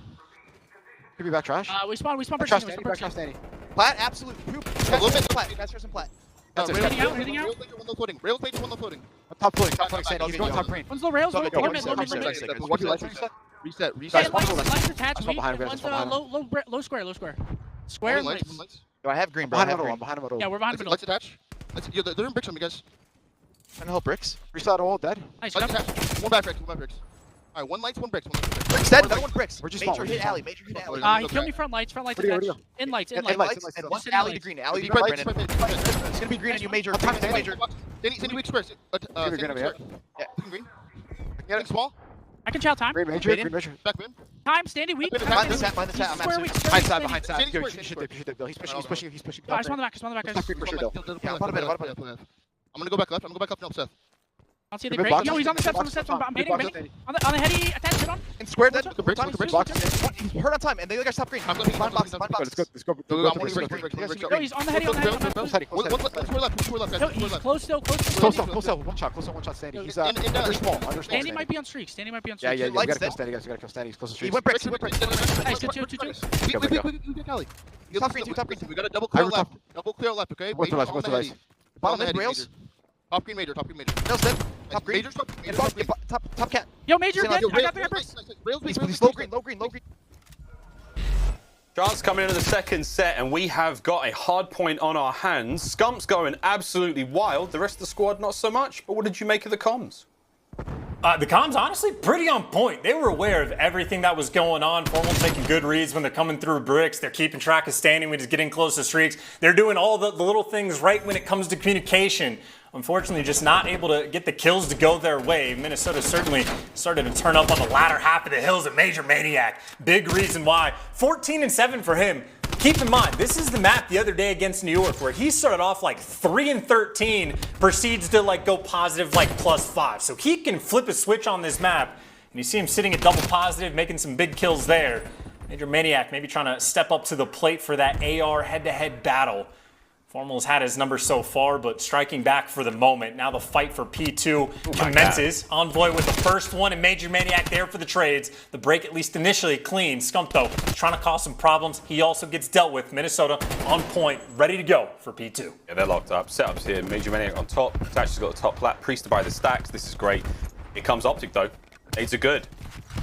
Could be back trash. We spawn Trash Prestinni, Standy, back trash Standy. Plat, absolute poop. A little bit. Plat, Fasters and Plat. That's it. Breathing out. One low floating. Rails page, one low floating. Top floating, Standy. He's going top green. One's low rails, low mid. Reset. Lights attached, One behind him, one's behind him. low square. Square and lights. Do I have green, bro? Behind him, behind him. Yeah, we're behind middle. Let's attach. They're in bricks on me, guys. Trying to help bricks. Reset all dead. Nice, Let's Scump. attach. One back bricks. Alright, 1 lights, 1 bricks. Bricks dead, another one bricks. We're just Major small, hit we're alley, just major hit small. alley. He killed me front lights Where'd attached. he go? In lights. In lights. And one alley to green. Alley to green, Brandon. It's gonna be green on you, major. Major. Sandy weak squares. Yeah. Green. Getting small. I can chow time. Green major. Back bin. Time, Standy weak. Behind the set, I'm Square weak. behind side. Sandy's Yo, square, you Sandy's should Bill. He's pushing. I just want the back, guys. Yeah, bottom bit. I'm gonna go back left. Now Seth. I'll see the crate. Yo, he's on the steps. I'm baiting. On the heady, attach hit on. And square dead. Look at bricks. He's hurt on time, and the other guy's top green. Behind box. Let's go. Yo, he's on the heady. Square left. Yo, he's close still. Close up. One shot, Standy. He's under small. Standy might be on streak. Yeah, you gotta kill Standy, guys. You gotta kill Standy. He's close to He street. went bricks. Nice, 2-2. We Top green. We got a double clear left. Okay? What's the last? Bottom mid rails. Top green major. Rails dead. Top green. Top cat. Yo, major dead. I got the bricks. Please, low green. Chance coming into the second set, and we have got a hard point on our hands. Scump's going absolutely wild. The rest of the squad, not so much. But what did you make of the comms? The comms, honestly, pretty on point. They were aware of everything that was going on. Formal taking good reads when they're coming through bricks. They're keeping track of standing when he's getting close to streaks. They're doing all the little things right when it comes to communication. Unfortunately, just not able to get the kills to go their way. Minnesota certainly started to turn up on the latter half of the hills at MajorManiak. Big reason why. 14-7 for him. Keep in mind, this is the map the other day against New York where he started off like 3-13, proceeds to like go positive like +5. So he can flip a switch on this map, and you see him sitting at double positive, making some big kills there. MajorManiak maybe trying to step up to the plate for that AR head-to-head battle. Formal's had his number so far, but striking back for the moment. Now the fight for P2 commences. Envoy with the first one, and MajorManiak there for the trades. The break, at least initially, clean. Scump, though, trying to cause some problems. He also gets dealt with. Minnesota on point, ready to go for P2. Yeah, they're locked up. Setups here. MajorManiak on top. Dashy's got the top plat. Priestahh by the stacks. This is great. Here comes OpTic, though. Nades are good.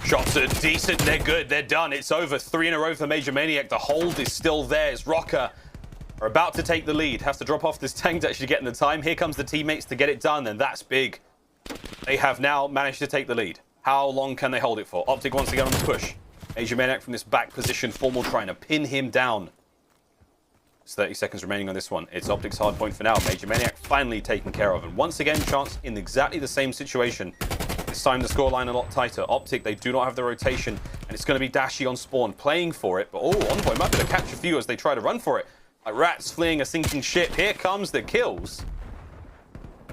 Shots are decent. They're good. They're done. It's over. 3 in a row for MajorManiak. The hold is still there. It's Røkkr are about to take the lead. Has to drop off this tank to actually get in the time. Here comes the teammates to get it done, and that's big. They have now managed to take the lead. How long can they hold it for? OpTic wants to get on the push. MajorManiak from this back position. Formal trying to pin him down. It's 30 seconds remaining on this one. It's OpTic's hard point for now. MajorManiak finally taken care of. And once again, Chance in exactly the same situation. This time the scoreline a lot tighter. OpTic, they do not have the rotation. And it's going to be Dashy on spawn playing for it. But oh, Envoy might be able to catch a few as they try to run for it. Like rats fleeing a sinking ship. Here comes the kills.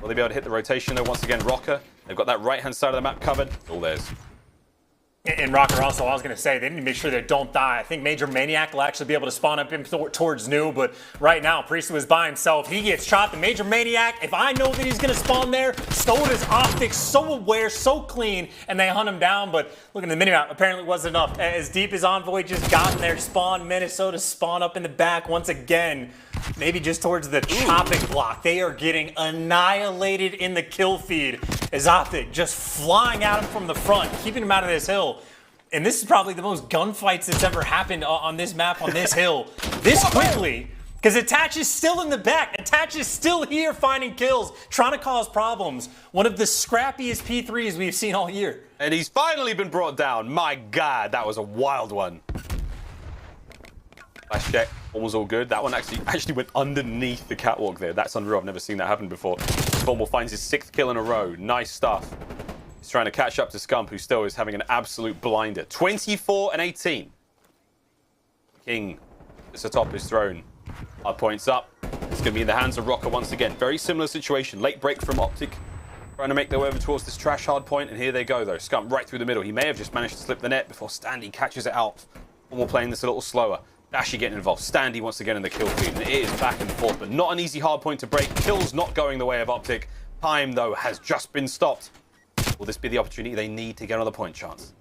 Will they be able to hit the rotation though? Once again, Røkkr. They've got that right-hand side of the map covered. All theirs. And Røkkr also, I was going to say, they need to make sure they don't die. I think MajorManiak will actually be able to spawn up in towards new, but right now, Priestahh was by himself. He gets chopped, and MajorManiak, if I know that he's going to spawn there, so does OpTic, so aware, so clean, and they hunt him down, but look at the minimap, apparently it wasn't enough. As deep as Envoy just got in there, spawn, Minnesota spawn up in the back once again. maybe just towards the chopping block. They are getting annihilated in the kill feed as OpTic just flying at him from the front, keeping him out of this hill. And this is probably the most gunfights that's ever happened on this map, on this hill, this quickly. Because Attach is still in the back. Attach is still here finding kills, trying to cause problems. One of the scrappiest P3s we've seen all year. And he's finally been brought down. My God, that was a wild one. Last check, Formal's all good. That one actually went underneath the catwalk there. That's unreal. I've never seen that happen before. Formal finds his 6th kill in a row. Nice stuff. He's trying to catch up to Scump, who still is having an absolute blinder. 24 and 18. King is atop his throne. Hardpoint's up. It's going to be in the hands of Røkkr once again. Very similar situation. Late break from OpTic. Trying to make their way over towards this trash hardpoint. And here they go, though. Scump right through the middle. He may have just managed to slip the net before Standy catches it out. Formal playing this a little slower. Dashy getting involved. Standy once again in the kill feed. And it is back and forth, but not an easy hardpoint to break. Kills not going the way of OpTic. Time, though, has just been stopped. Will this be the opportunity they need to get another point chance?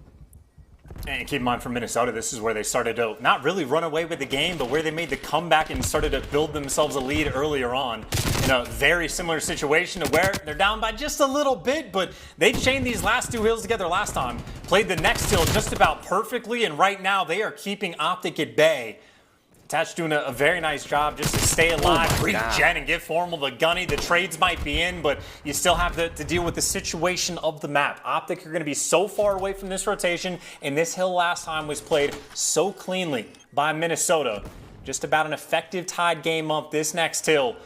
And keep in mind, for Minnesota, this is where they started to not really run away with the game, but where they made the comeback and started to build themselves a lead earlier on. In a very similar situation to where they're down by just a little bit, but they chained these last 2 hills together last time, played the next hill just about perfectly, and right now they are keeping OpTic at bay. Attach doing a very nice job just to stay alive, regen, and give Formal the gunny. The trades might be in, but you still have to deal with the situation of the map. OpTic are going to be so far away from this rotation, and this hill last time was played so cleanly by Minnesota. Just about an effective tied game up this next hill.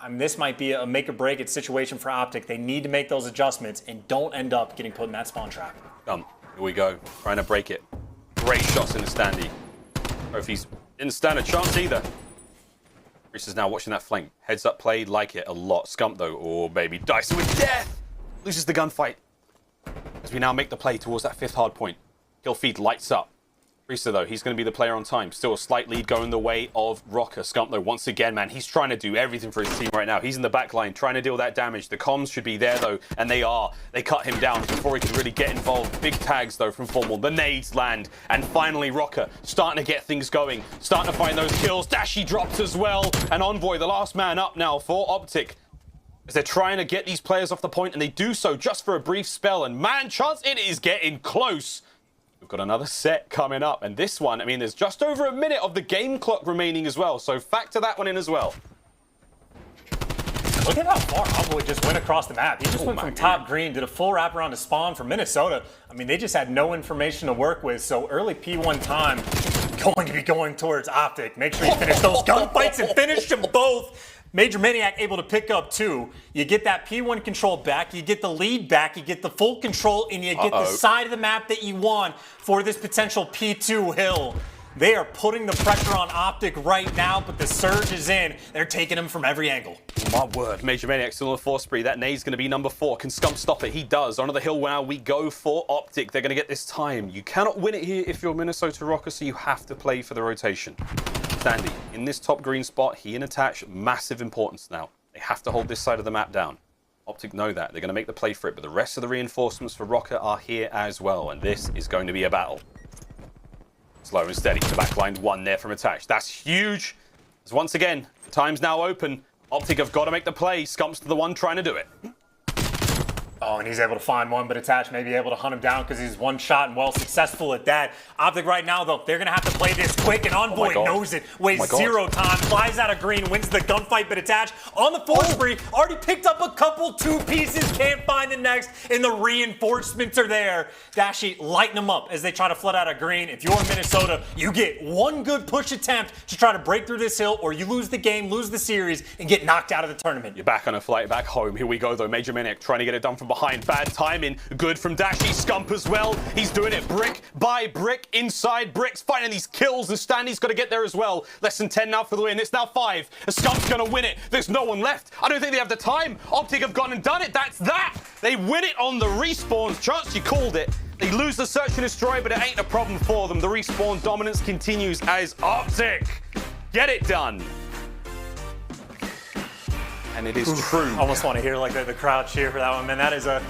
This might be a make-or-break-it situation for OpTic. They need to make those adjustments and don't end up getting put in that spawn trap. Here we go, trying to break it. Great shots in the Standy. Trophies didn't stand a chance either. Priestahh is now watching that flank. Heads up play, like it a lot. Scump though, oh baby, Dyson with death! Loses the gunfight. As we now make the play towards that 5th hard point. Kill feed lights up. Priestahh though, he's going to be the player on time. Still a slight lead going the way of Røkkr. Scump though, once again, man, he's trying to do everything for his team right now. He's in the back line, trying to deal that damage. The comms should be there though, and they are. They cut him down before he could really get involved. Big tags though from Formal. The nades land, and finally Røkkr starting to get things going. Starting to find those kills. Dashy drops as well, and Envoy, the last man up now for OpTic. As they're trying to get these players off the point, and they do so just for a brief spell. And man, chance, it is getting close. We've got another set coming up, and this one, I mean, there's just over a minute of the game clock remaining as well, so factor that one in as well. Look at how far Envoy just went across the map. He just went from top green, did a full wraparound to spawn for Minnesota. I mean, they just had no information to work with, so early P1 time going to be going towards OpTic. Make sure you finish those gunfights and finish them both. MajorManiak able to pick up 2. You get that P1 control back, you get the lead back, you get the full control, and you get the side of the map that you want for this potential P2 hill. They are putting the pressure on OpTic right now, but the surge is in. They're taking him from every angle. My word, MajorManiak still on a 4 spree. That nade's going to be number 4. Can Scump stop it? He does. Onto the hill now we go for OpTic. They're going to get this time. You cannot win it here if you're Minnesota Røkkr, so you have to play for the rotation. Standy in this top green spot, he and Attach, massive importance now. They have to hold this side of the map down. OpTic know that. They're going to make the play for it, but the rest of the reinforcements for Røkkr are here as well, and this is going to be a battle. Slow and steady. The backline 1 there from Attach. That's huge. As once again, the time's now open. OpTic have got to make the play. Scump's the one trying to do it. Oh, and he's able to find one, but Attach may be able to hunt him down because he's one shot and well successful at that. OpTic right now, though, they're going to have to play this quick, and Envoy knows it. Wastes 0 time, flies out of green, wins the gunfight, but Attach on the 4 spree, already picked up a couple 2 pieces, can't find the next, and the reinforcements are there. Dashy lighting them up as they try to flood out of green. If you're in Minnesota, you get one good push attempt to try to break through this hill, or you lose the game, lose the series, and get knocked out of the tournament. You're back on a flight back home. Here we go, though. MajorManiak trying to get it done from behind. Bad timing. Good from Dashy. Scump as well. He's doing it brick by brick, inside bricks, finding these kills, and Standy's got to get there as well. Less than 10 now for the win. It's now 5. Scump's going to win it. There's no one left. I don't think they have the time. OpTic have gone and done it. That's that. They win it on the respawns. Chance, you called it. They lose the search and destroy, but it ain't a problem for them. The respawn dominance continues as OpTic get it done. And it is true. I almost want to hear like the crowd cheer for that one, man. That is a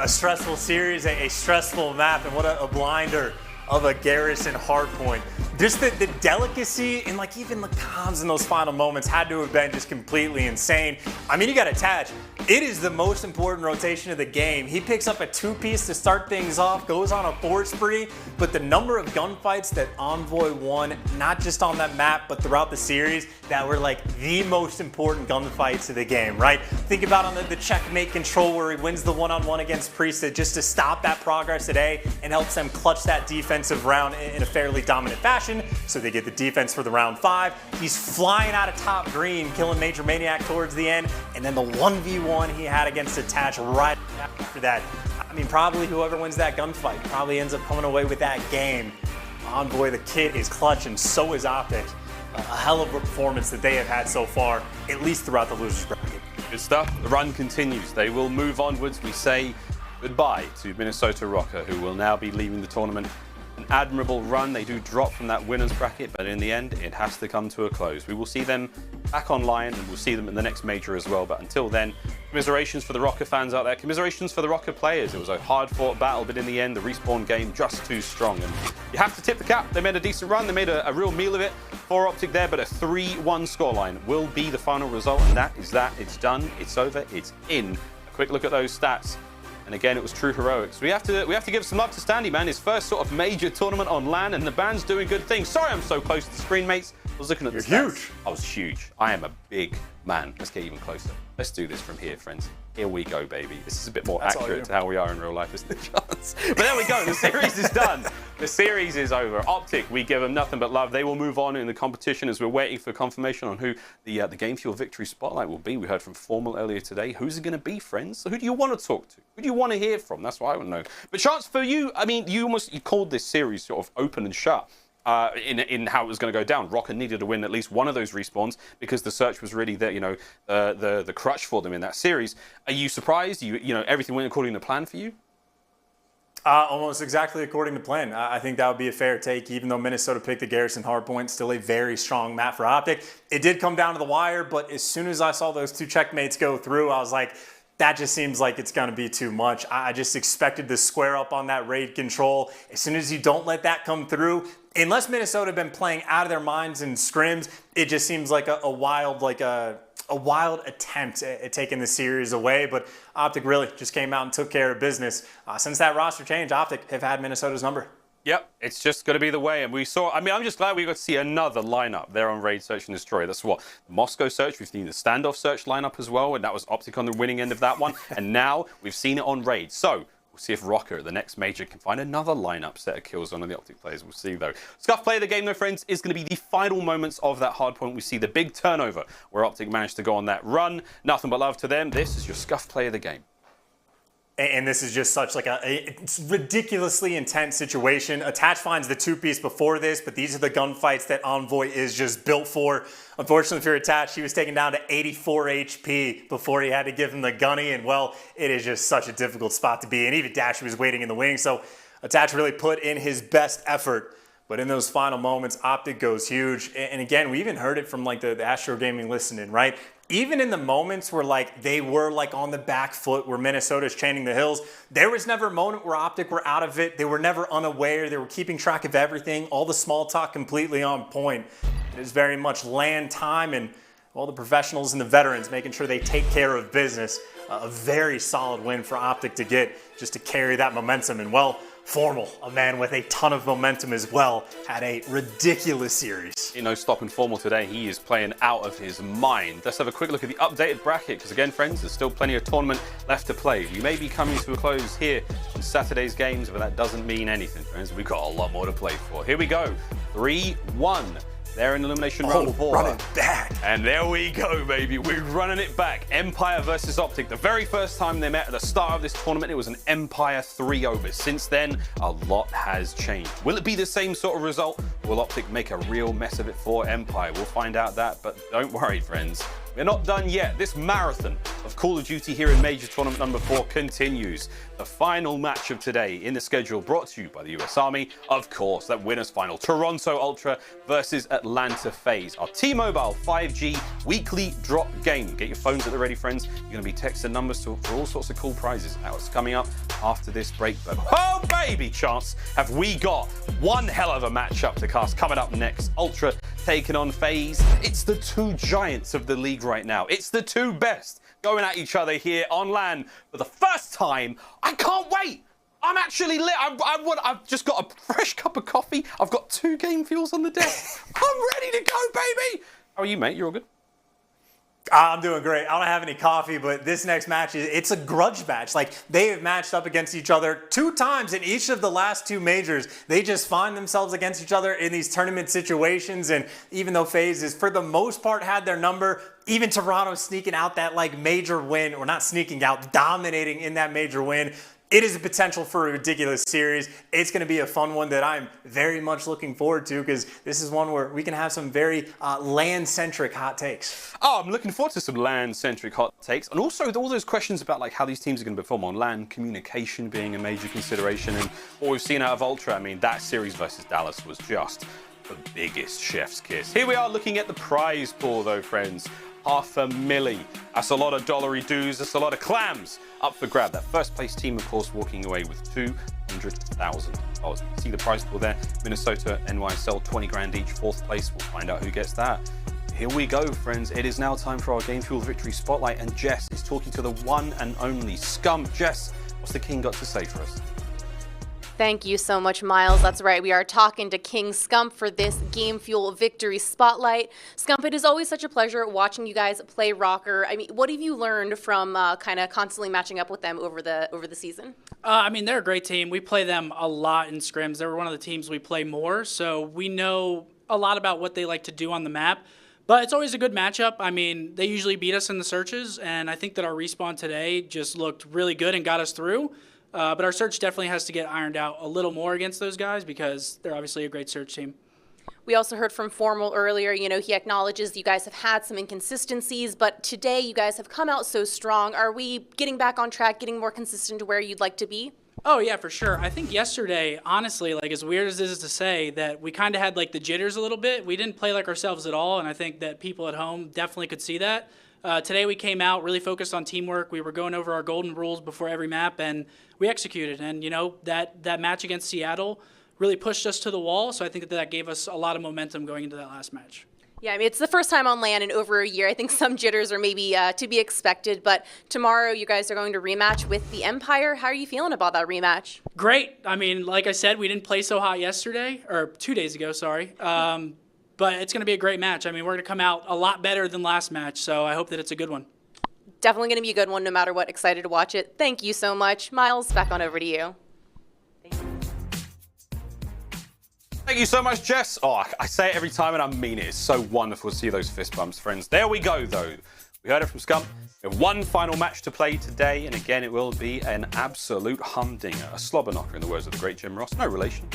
stressful series, a stressful map, and what a blinder of a Garrison Hardpoint. just the delicacy and like even the comms in those final moments had to have been just completely insane. I mean, you got Attach. It is the most important rotation of the game. He picks up a 2-piece to start things off, goes on a 4 spree, but the number of gunfights that Envoy won, not just on that map, but throughout the series, that were like the most important gunfights of the game, right? Think about on the Checkmate Control where he wins the one-on-one against Priestahh just to stop that progress today and helps them clutch that defensive round in a fairly dominant fashion, so they get the defense for the round 5. He's flying out of top green, killing MajorManiak towards the end, and then the 1v1 he had against Attach right after that. I mean, probably whoever wins that gunfight probably ends up coming away with that game. Envoy, the kid, is clutch, and so is OpTic. A hell of a performance that they have had so far, at least throughout the losers bracket. Good stuff. The run continues. They will move onwards. We say goodbye to Minnesota Røkkr, who will now be leaving the tournament. An admirable run. They do drop from that winners bracket, but in the end, it has to come to a close. We will see them back online, and we'll see them in the next major as well. But until then, commiserations for the Røkkr fans out there. Commiserations for the Røkkr players. It was a hard-fought battle, but in the end, the respawn game just too strong. And you have to tip the cap. They made a decent run. They made a real meal of it for OpTic there, but a 3-1 scoreline will be the final result, and that is that. It's done. It's over. It's in. A quick look at those stats. And again, it was true heroics. We have to give some love to Standy, man. His first sort of major tournament on LAN, and the band's doing good things. Sorry I'm so close to the screen, mates. I was looking at the stats. Huge. I was huge. I am a big man. Let's get even closer. Let's do this from here, friends. Here we go, baby. This is a bit more accurate to how we are in real life, isn't it, chance? But there we go. The series is done. The series is over. OpTic, we give them nothing but love. They will move on in the competition as we're waiting for confirmation on who the Game Fuel Victory Spotlight will be. We heard from Formal earlier today. Who's it going to be, friends? So who do you want to talk to? Who do you want to hear from? That's what I want to know. But chance for you, I mean, you called this series sort of open and shut. In how it was going to go down. Røkkr needed to win at least one of those respawns because the search was really the crutch for them in that series. Are you surprised? You know everything went according to plan for you? Almost exactly according to plan. I think that would be a fair take, even though Minnesota picked the Garrison Hardpoint, still a very strong map for OpTic. It did come down to the wire, but as soon as I saw those 2 checkmates go through, I was like, that just seems like it's going to be too much. I just expected to square up on that raid control. As soon as you don't let that come through, unless Minnesota have been playing out of their minds in scrims, it just seems like a wild attempt at taking the series away. But OpTic really just came out and took care of business. Since that roster change, OpTic have had Minnesota's number. Yep, it's just going to be the way. And we saw, I mean, I'm just glad we got to see another lineup there on Raid Search and Destroy. That's what, the Moscow Search, we've seen the Standoff Search lineup as well, and that was OpTic on the winning end of that one. And now we've seen it on Raid. So we'll see if Røkkr, the next major, can find another lineup set of kills on the OpTic players. We'll see, though. Scuff play of the game, though, friends, is going to be the final moments of that hardpoint. We see the big turnover where OpTic managed to go on that run. Nothing but love to them. This is your Scuff play of the game. And this is just such like a ridiculously intense situation. Attach finds the 2-piece before this, but these are the gunfights that Envoy is just built for. Unfortunately for Attach, he was taken down to 84 HP before he had to give him the gunny, and well, it is just such a difficult spot to be in. Even Dashy was waiting in the wing, so Attach really put in his best effort. But in those final moments, OpTic goes huge. And again, we even heard it from like the Astro Gaming listening, right? Even in the moments where like they were like on the back foot where Minnesota's chaining the hills, there was never a moment where OpTic were out of it. They were never unaware. They were keeping track of everything. All the small talk completely on point. It is very much LAN time and all the professionals and the veterans making sure they take care of business. A very solid win for OpTic to get just to carry that momentum. And well, Formal, a man with a ton of momentum as well, had a ridiculous series. You know, stopping Formal today, he is playing out of his mind. Let's have a quick look at the updated bracket, because again, friends, there's still plenty of tournament left to play. We may be coming to a close here on Saturday's games, but that doesn't mean anything, friends. We've got a lot more to play for. Here we go, 3-1. They're in Elimination round 4. Running back. And there we go, baby. We're running it back. Empire versus OpTic. The very first time they met at the start of this tournament, it was an Empire 3-0. But since then, a lot has changed. Will it be the same sort of result? Will OpTic make a real mess of it for Empire? We'll find out that, but don't worry, friends. We're not done yet. This marathon of Call of Duty here in Major Tournament number 4 continues. The final match of today in the schedule brought to you by the US Army. Of course, that winners final. Toronto Ultra versus Atlanta FaZe. Our T-Mobile 5G weekly drop game. Get your phones at the ready, friends. You're going to be texting numbers for all sorts of cool prizes. Now it's coming up after this break. But oh, baby, chance, have we got one hell of a matchup to telecast coming up next. Ultra taking on FaZe. It's the two giants of the league right now. It's the two best going at each other here on LAN for the first time. I can't wait. I'm actually lit. I've just got a fresh cup of coffee. I've got 2 game fuels on the desk. I'm ready to go, baby. How are you, mate? You all good? I'm doing great. I don't have any coffee, but this next match, it's a grudge match. Like, they have matched up against each other 2 times in each of the last 2 majors. They just find themselves against each other in these tournament situations, and even though FaZe has, for the most part, had their number, even Toronto sneaking out that, like, major win, or not sneaking out, dominating in that major win. It is a potential for a ridiculous series. It's going to be a fun one that I'm very much looking forward to, because this is one where we can have some very LAN-centric hot takes. Oh, I'm looking forward to some LAN-centric hot takes, and also all those questions about like how these teams are going to perform on LAN, communication being a major consideration, and what we've seen out of Ultra. I mean, that series versus Dallas was just the biggest chef's kiss. Here we are looking at the prize pool, though, friends. $500,000. That's a lot of dollary dues. That's a lot of clams up for grab. That first place team, of course, walking away with $200,000. See the prize pool there. Minnesota, NYSL, 20 grand each. 4th place. We'll find out who gets that. Here we go, friends. It is now time for our Game Fuel Victory Spotlight, and Jess is talking to the one and only Scump. Jess, what's the king got to say for us? Thank you so much, Miles. That's right. We are talking to King Scump for this Game Fuel Victory Spotlight. Scump, it is always such a pleasure watching you guys play Røkkr. I mean, what have you learned from kind of constantly matching up with them over the season? I mean, they're a great team. We play them a lot in scrims. They're one of the teams we play more, so we know a lot about what they like to do on the map. But it's always a good matchup. I mean, they usually beat us in the searches, and I think that our respawn today just looked really good and got us through. But our search definitely has to get ironed out a little more against those guys, because they're obviously a great search team. We also heard from Formal earlier. You know, he acknowledges you guys have had some inconsistencies, but today you guys have come out so strong. Are we getting back on track, getting more consistent to where you'd like to be? Oh, yeah, for sure. I think yesterday, honestly, like, as weird as this is to say, that we kind of had like the jitters a little bit. We didn't play like ourselves at all, and I think that people at home definitely could see that. Today we came out really focused on teamwork. We were going over our golden rules before every map, and we executed. And, you know, that match against Seattle really pushed us to the wall, so I think that gave us a lot of momentum going into that last match. Yeah, I mean, it's the first time on LAN in over a year. I think some jitters are maybe to be expected, but tomorrow you guys are going to rematch with the Empire. How are you feeling about that rematch? Great. I mean, like I said, we didn't play so hot yesterday, or 2 days ago, sorry. But it's going to be a great match. I mean, we're going to come out a lot better than last match, so I hope that it's a good one. Definitely going to be a good one no matter what. Excited to watch it. Thank you so much. Miles, back on over to you. Thank you so much, Jess. Oh, I say it every time and I mean it. It's so wonderful to see those fist bumps, friends. There we go, though. We heard it from Scump. We have one final match to play today, and again, it will be an absolute humdinger. A slobber knocker, in the words of the great Jim Ross. No relation.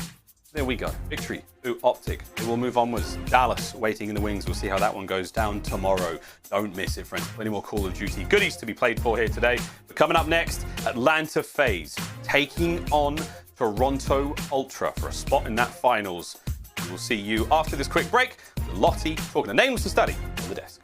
There we go. Victory to OpTic. We will move onwards. Dallas waiting in the wings. We'll see how that one goes down tomorrow. Don't miss it, friends. Plenty more Call of Duty goodies to be played for here today. But coming up next, Atlanta FaZe taking on Toronto Ultra for a spot in that finals. We'll see you after this quick break. Lottie talking to Nameless and Standy on the desk.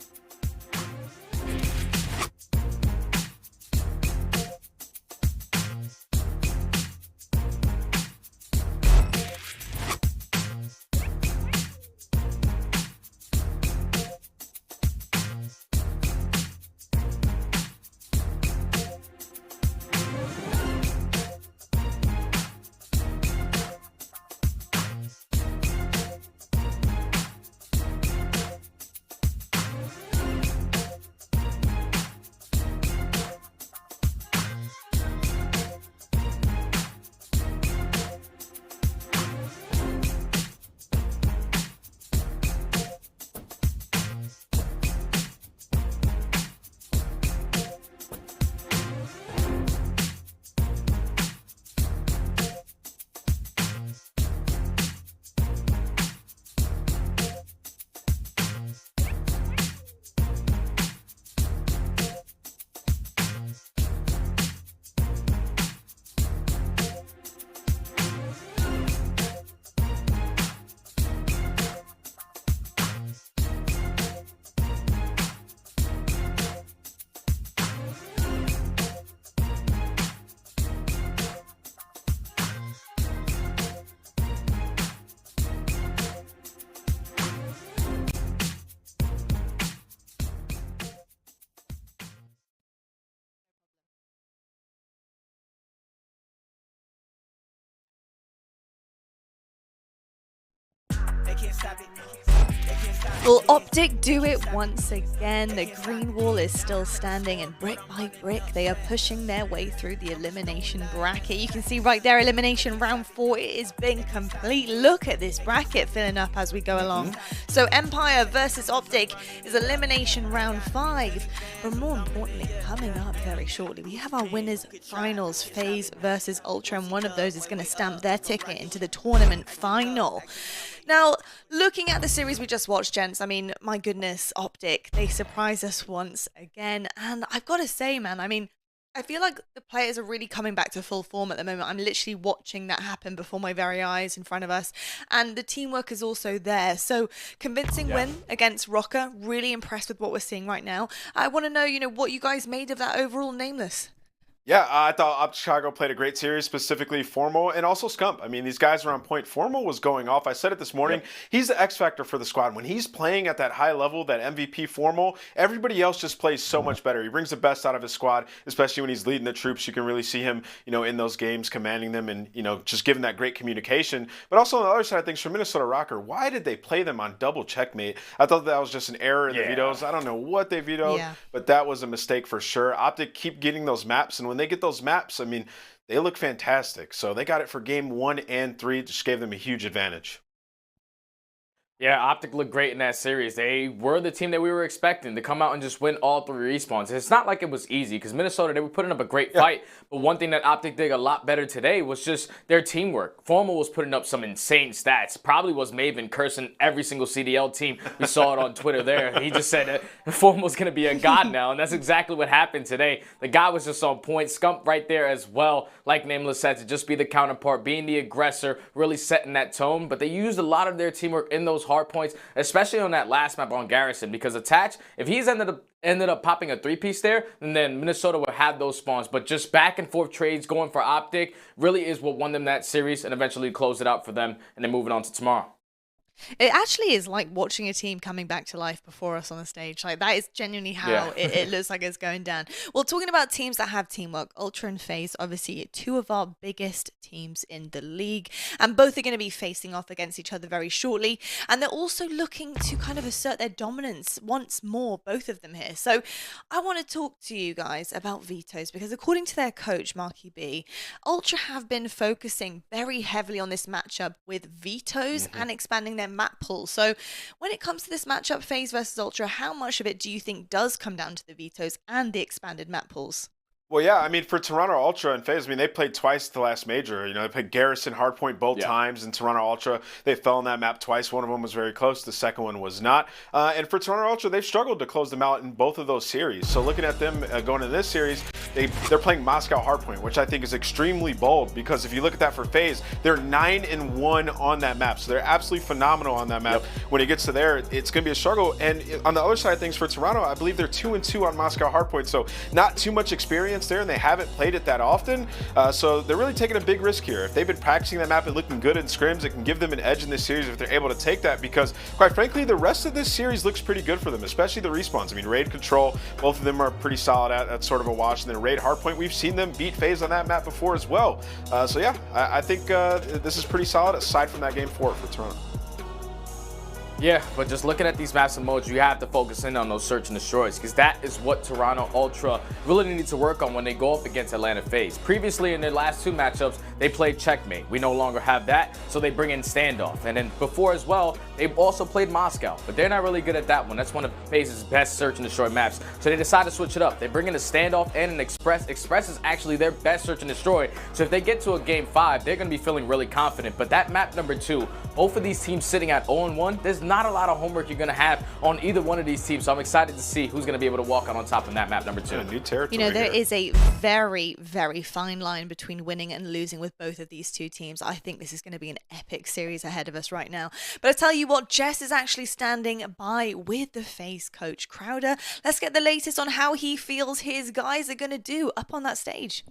stop it. They can't stop it. Will OpTic do it once again? The green wall is still standing, and brick by brick they are pushing their way through the elimination bracket. You can see right there, elimination round 4, it is being complete. Look at this bracket filling up as we go along. So Empire versus OpTic is elimination round 5, but more importantly, coming up very shortly, we have our winners finals, FaZe versus Ultra, and one of those is going to stamp their ticket into the tournament final. Now, looking at the series we just watched, gents, I mean, my goodness, OpTic, they surprised us once again. And I've got to say, man, I mean, I feel like the players are really coming back to full form at the moment. I'm literally watching that happen before my very eyes in front of us. And the teamwork is also there. So, convincing win against Røkkr. Really impressed with what we're seeing right now. I want to know, you know, what you guys made of that overall Nameless. Yeah, I thought OpTic Chicago played a great series, specifically Formal and also Scump. I mean, these guys are on point. Formal was going off. I said it this morning. He's the X factor for the squad. When he's playing at that high level, that MVP Formal, everybody else just plays so much better. He brings the best out of his squad, especially when he's leading the troops. You can really see him, you know, in those games, commanding them and, you know, just giving that great communication. But also on the other side of things, for Minnesota Røkkr, why did they play them on double checkmate? I thought that was just an error in the vetoes. I don't know what they vetoed, but that was a mistake for sure. OpTic keep getting those maps, and when they get those maps, I mean, they look fantastic. So they got it for game 1 and 3. Just gave them a huge advantage. Yeah, OpTic looked great in that series. They were the team that we were expecting to come out and just win all 3 respawns. It's not like it was easy because Minnesota, they were putting up a great fight. But one thing that OpTic did a lot better today was just their teamwork. Formal was putting up some insane stats. Probably was Maven cursing every single CDL team. We saw it on Twitter there. He just said that Formal's going to be a god now, and that's exactly what happened today. The guy was just on point. Scump right there as well, like Nameless said, to just be the counterpart, being the aggressor, really setting that tone. But they used a lot of their teamwork in those hard points, especially on that last map on Garrison, because Attach, if he's ended up popping a 3-piece there, and then Minnesota would have those spawns. But just back and forth trades going for OpTic really is what won them that series and eventually closed it out for them, and then moving on to tomorrow. It actually is like watching a team coming back to life before us on the stage. Like, that is genuinely how it looks like it's going down. Well, talking about teams that have teamwork, Ultra and FaZe, obviously 2 of our biggest teams in the league, and both are going to be facing off against each other very shortly. And they're also looking to kind of assert their dominance once more, both of them here. So I want to talk to you guys about vetoes, because according to their coach, Marky B, Ultra have been focusing very heavily on this matchup with vetoes and expanding their map pool. So when it comes to this matchup, FaZe versus Ultra, how much of it do you think does come down to the vetoes and the expanded map pools? Well, yeah, I mean, for Toronto Ultra and FaZe, I mean, they played twice at the last major. You know, they played Garrison Hardpoint both times, and Toronto Ultra, they fell on that map twice. One of them was very close. The second one was not. And for Toronto Ultra, they've struggled to close them out in both of those series. So looking at them going into this series, they're playing Moscow Hardpoint, which I think is extremely bold, because if you look at that for FaZe, they're 9-1 on that map. So they're absolutely phenomenal on that map. When it gets to there, it's going to be a struggle. And on the other side of things for Toronto, I believe they're 2-2 on Moscow Hardpoint. So not too much experience there, and they haven't played it that often, so they're really taking a big risk here. If they've been practicing that map and looking good in scrims, it can give them an edge in this series if they're able to take that, because quite frankly, the rest of this series looks pretty good for them, especially the respawns. I mean, Raid Control, both of them are pretty solid at sort of a wash, and then Raid Hardpoint, we've seen them beat FaZe on that map before as well. So yeah, I think this is pretty solid aside from that game 4 for Toronto. Yeah, but just looking at these maps and modes, you have to focus in on those search and destroys, because that is what Toronto Ultra really need to work on when they go up against Atlanta FaZe. Previously, in their last 2 matchups, they played Checkmate. We no longer have that, so they bring in Standoff. And then before as well, they've also played Moscow, but they're not really good at that one. That's one of FaZe's best search and destroy maps. So they decide to switch it up. They bring in a Standoff and an Express. Express is actually their best search and destroy. So if they get to a game 5, they're going to be feeling really confident. But that map number 2, both of these teams sitting at 0-1, there's not a lot of homework you're going to have on either one of these teams. So I'm excited to see who's going to be able to walk out on top in that map number 2. New territory. You know, there is a very, very fine line between winning and losing with both of these 2 teams. I think this is going to be an epic series ahead of us right now. But I tell you what, Jess is actually standing by with the FaZe coach, Crowder. Let's get the latest on how he feels his guys are going to do up on that stage.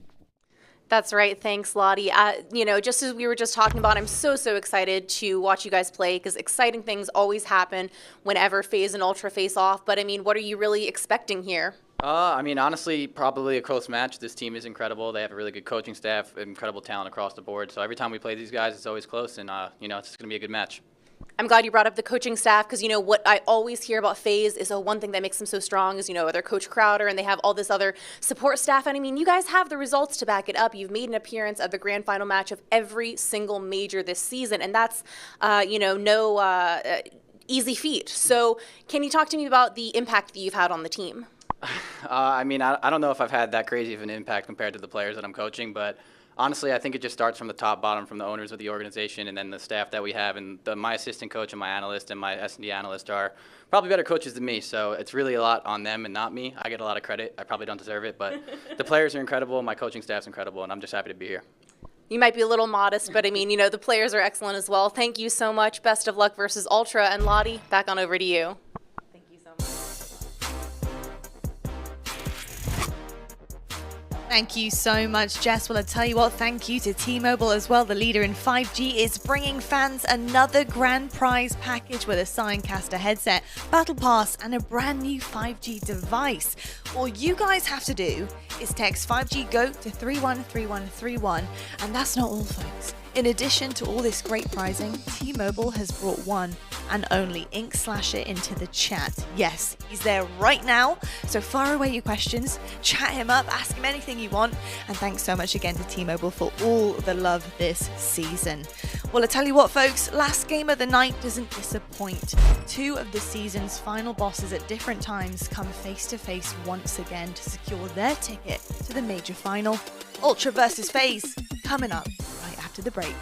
That's right. Thanks, Lottie. You know, just as we were just talking about, I'm so excited to watch you guys play, because exciting things always happen whenever FaZe and Ultra face off. But I mean, what are you really expecting here? I mean, honestly, probably a close match. This team is incredible. They have a really good coaching staff, incredible talent across the board. So every time we play these guys, it's always close, and you know, it's just going to be a good match. I'm glad you brought up the coaching staff because, you know, what I always hear about FaZe is one thing that makes them so strong is, you know, their coach Crowder and they have all this other support staff. And I mean, you guys have the results to back it up. You've made an appearance at the grand final match of every single major this season. And that's, you know, no easy feat. So can you talk to me about the impact that you've had on the team? I mean, I don't know if I've had that crazy of an impact compared to the players that I'm coaching, but honestly, I think it just starts from the top bottom, from the owners of the organization, and then the staff that we have. And my assistant coach and my analyst and my S&D analyst are probably better coaches than me, so it's really a lot on them and not me. I get a lot of credit. I probably don't deserve it, but the players are incredible, my coaching staff's incredible, and I'm just happy to be here. You might be a little modest, but I mean, you know, the players are excellent as well. Thank you so much. Best of luck versus Ultra. And Lottie, back on over to you. Thank you so much. Thank you so much, Jess. Well, I tell you what, thank you to T-Mobile as well. The leader in 5G is bringing fans another grand prize package with a Signcaster headset, Battle Pass, and a brand new 5G device. All you guys have to do is text 5G GOAT to 313131, and that's not all, folks. In addition to all this great prizing, T-Mobile has brought one and only Ink Slasher into the chat. Yes, he's there right now, so fire away your questions, chat him up, ask him anything you want, and thanks so much again to T-Mobile for all the love this season. Well, I tell you what, folks, last game of the night doesn't disappoint. Two of the season's final bosses at different times come face to face once again to secure their ticket to the major final. Ultra versus FaZe, coming up right after the break.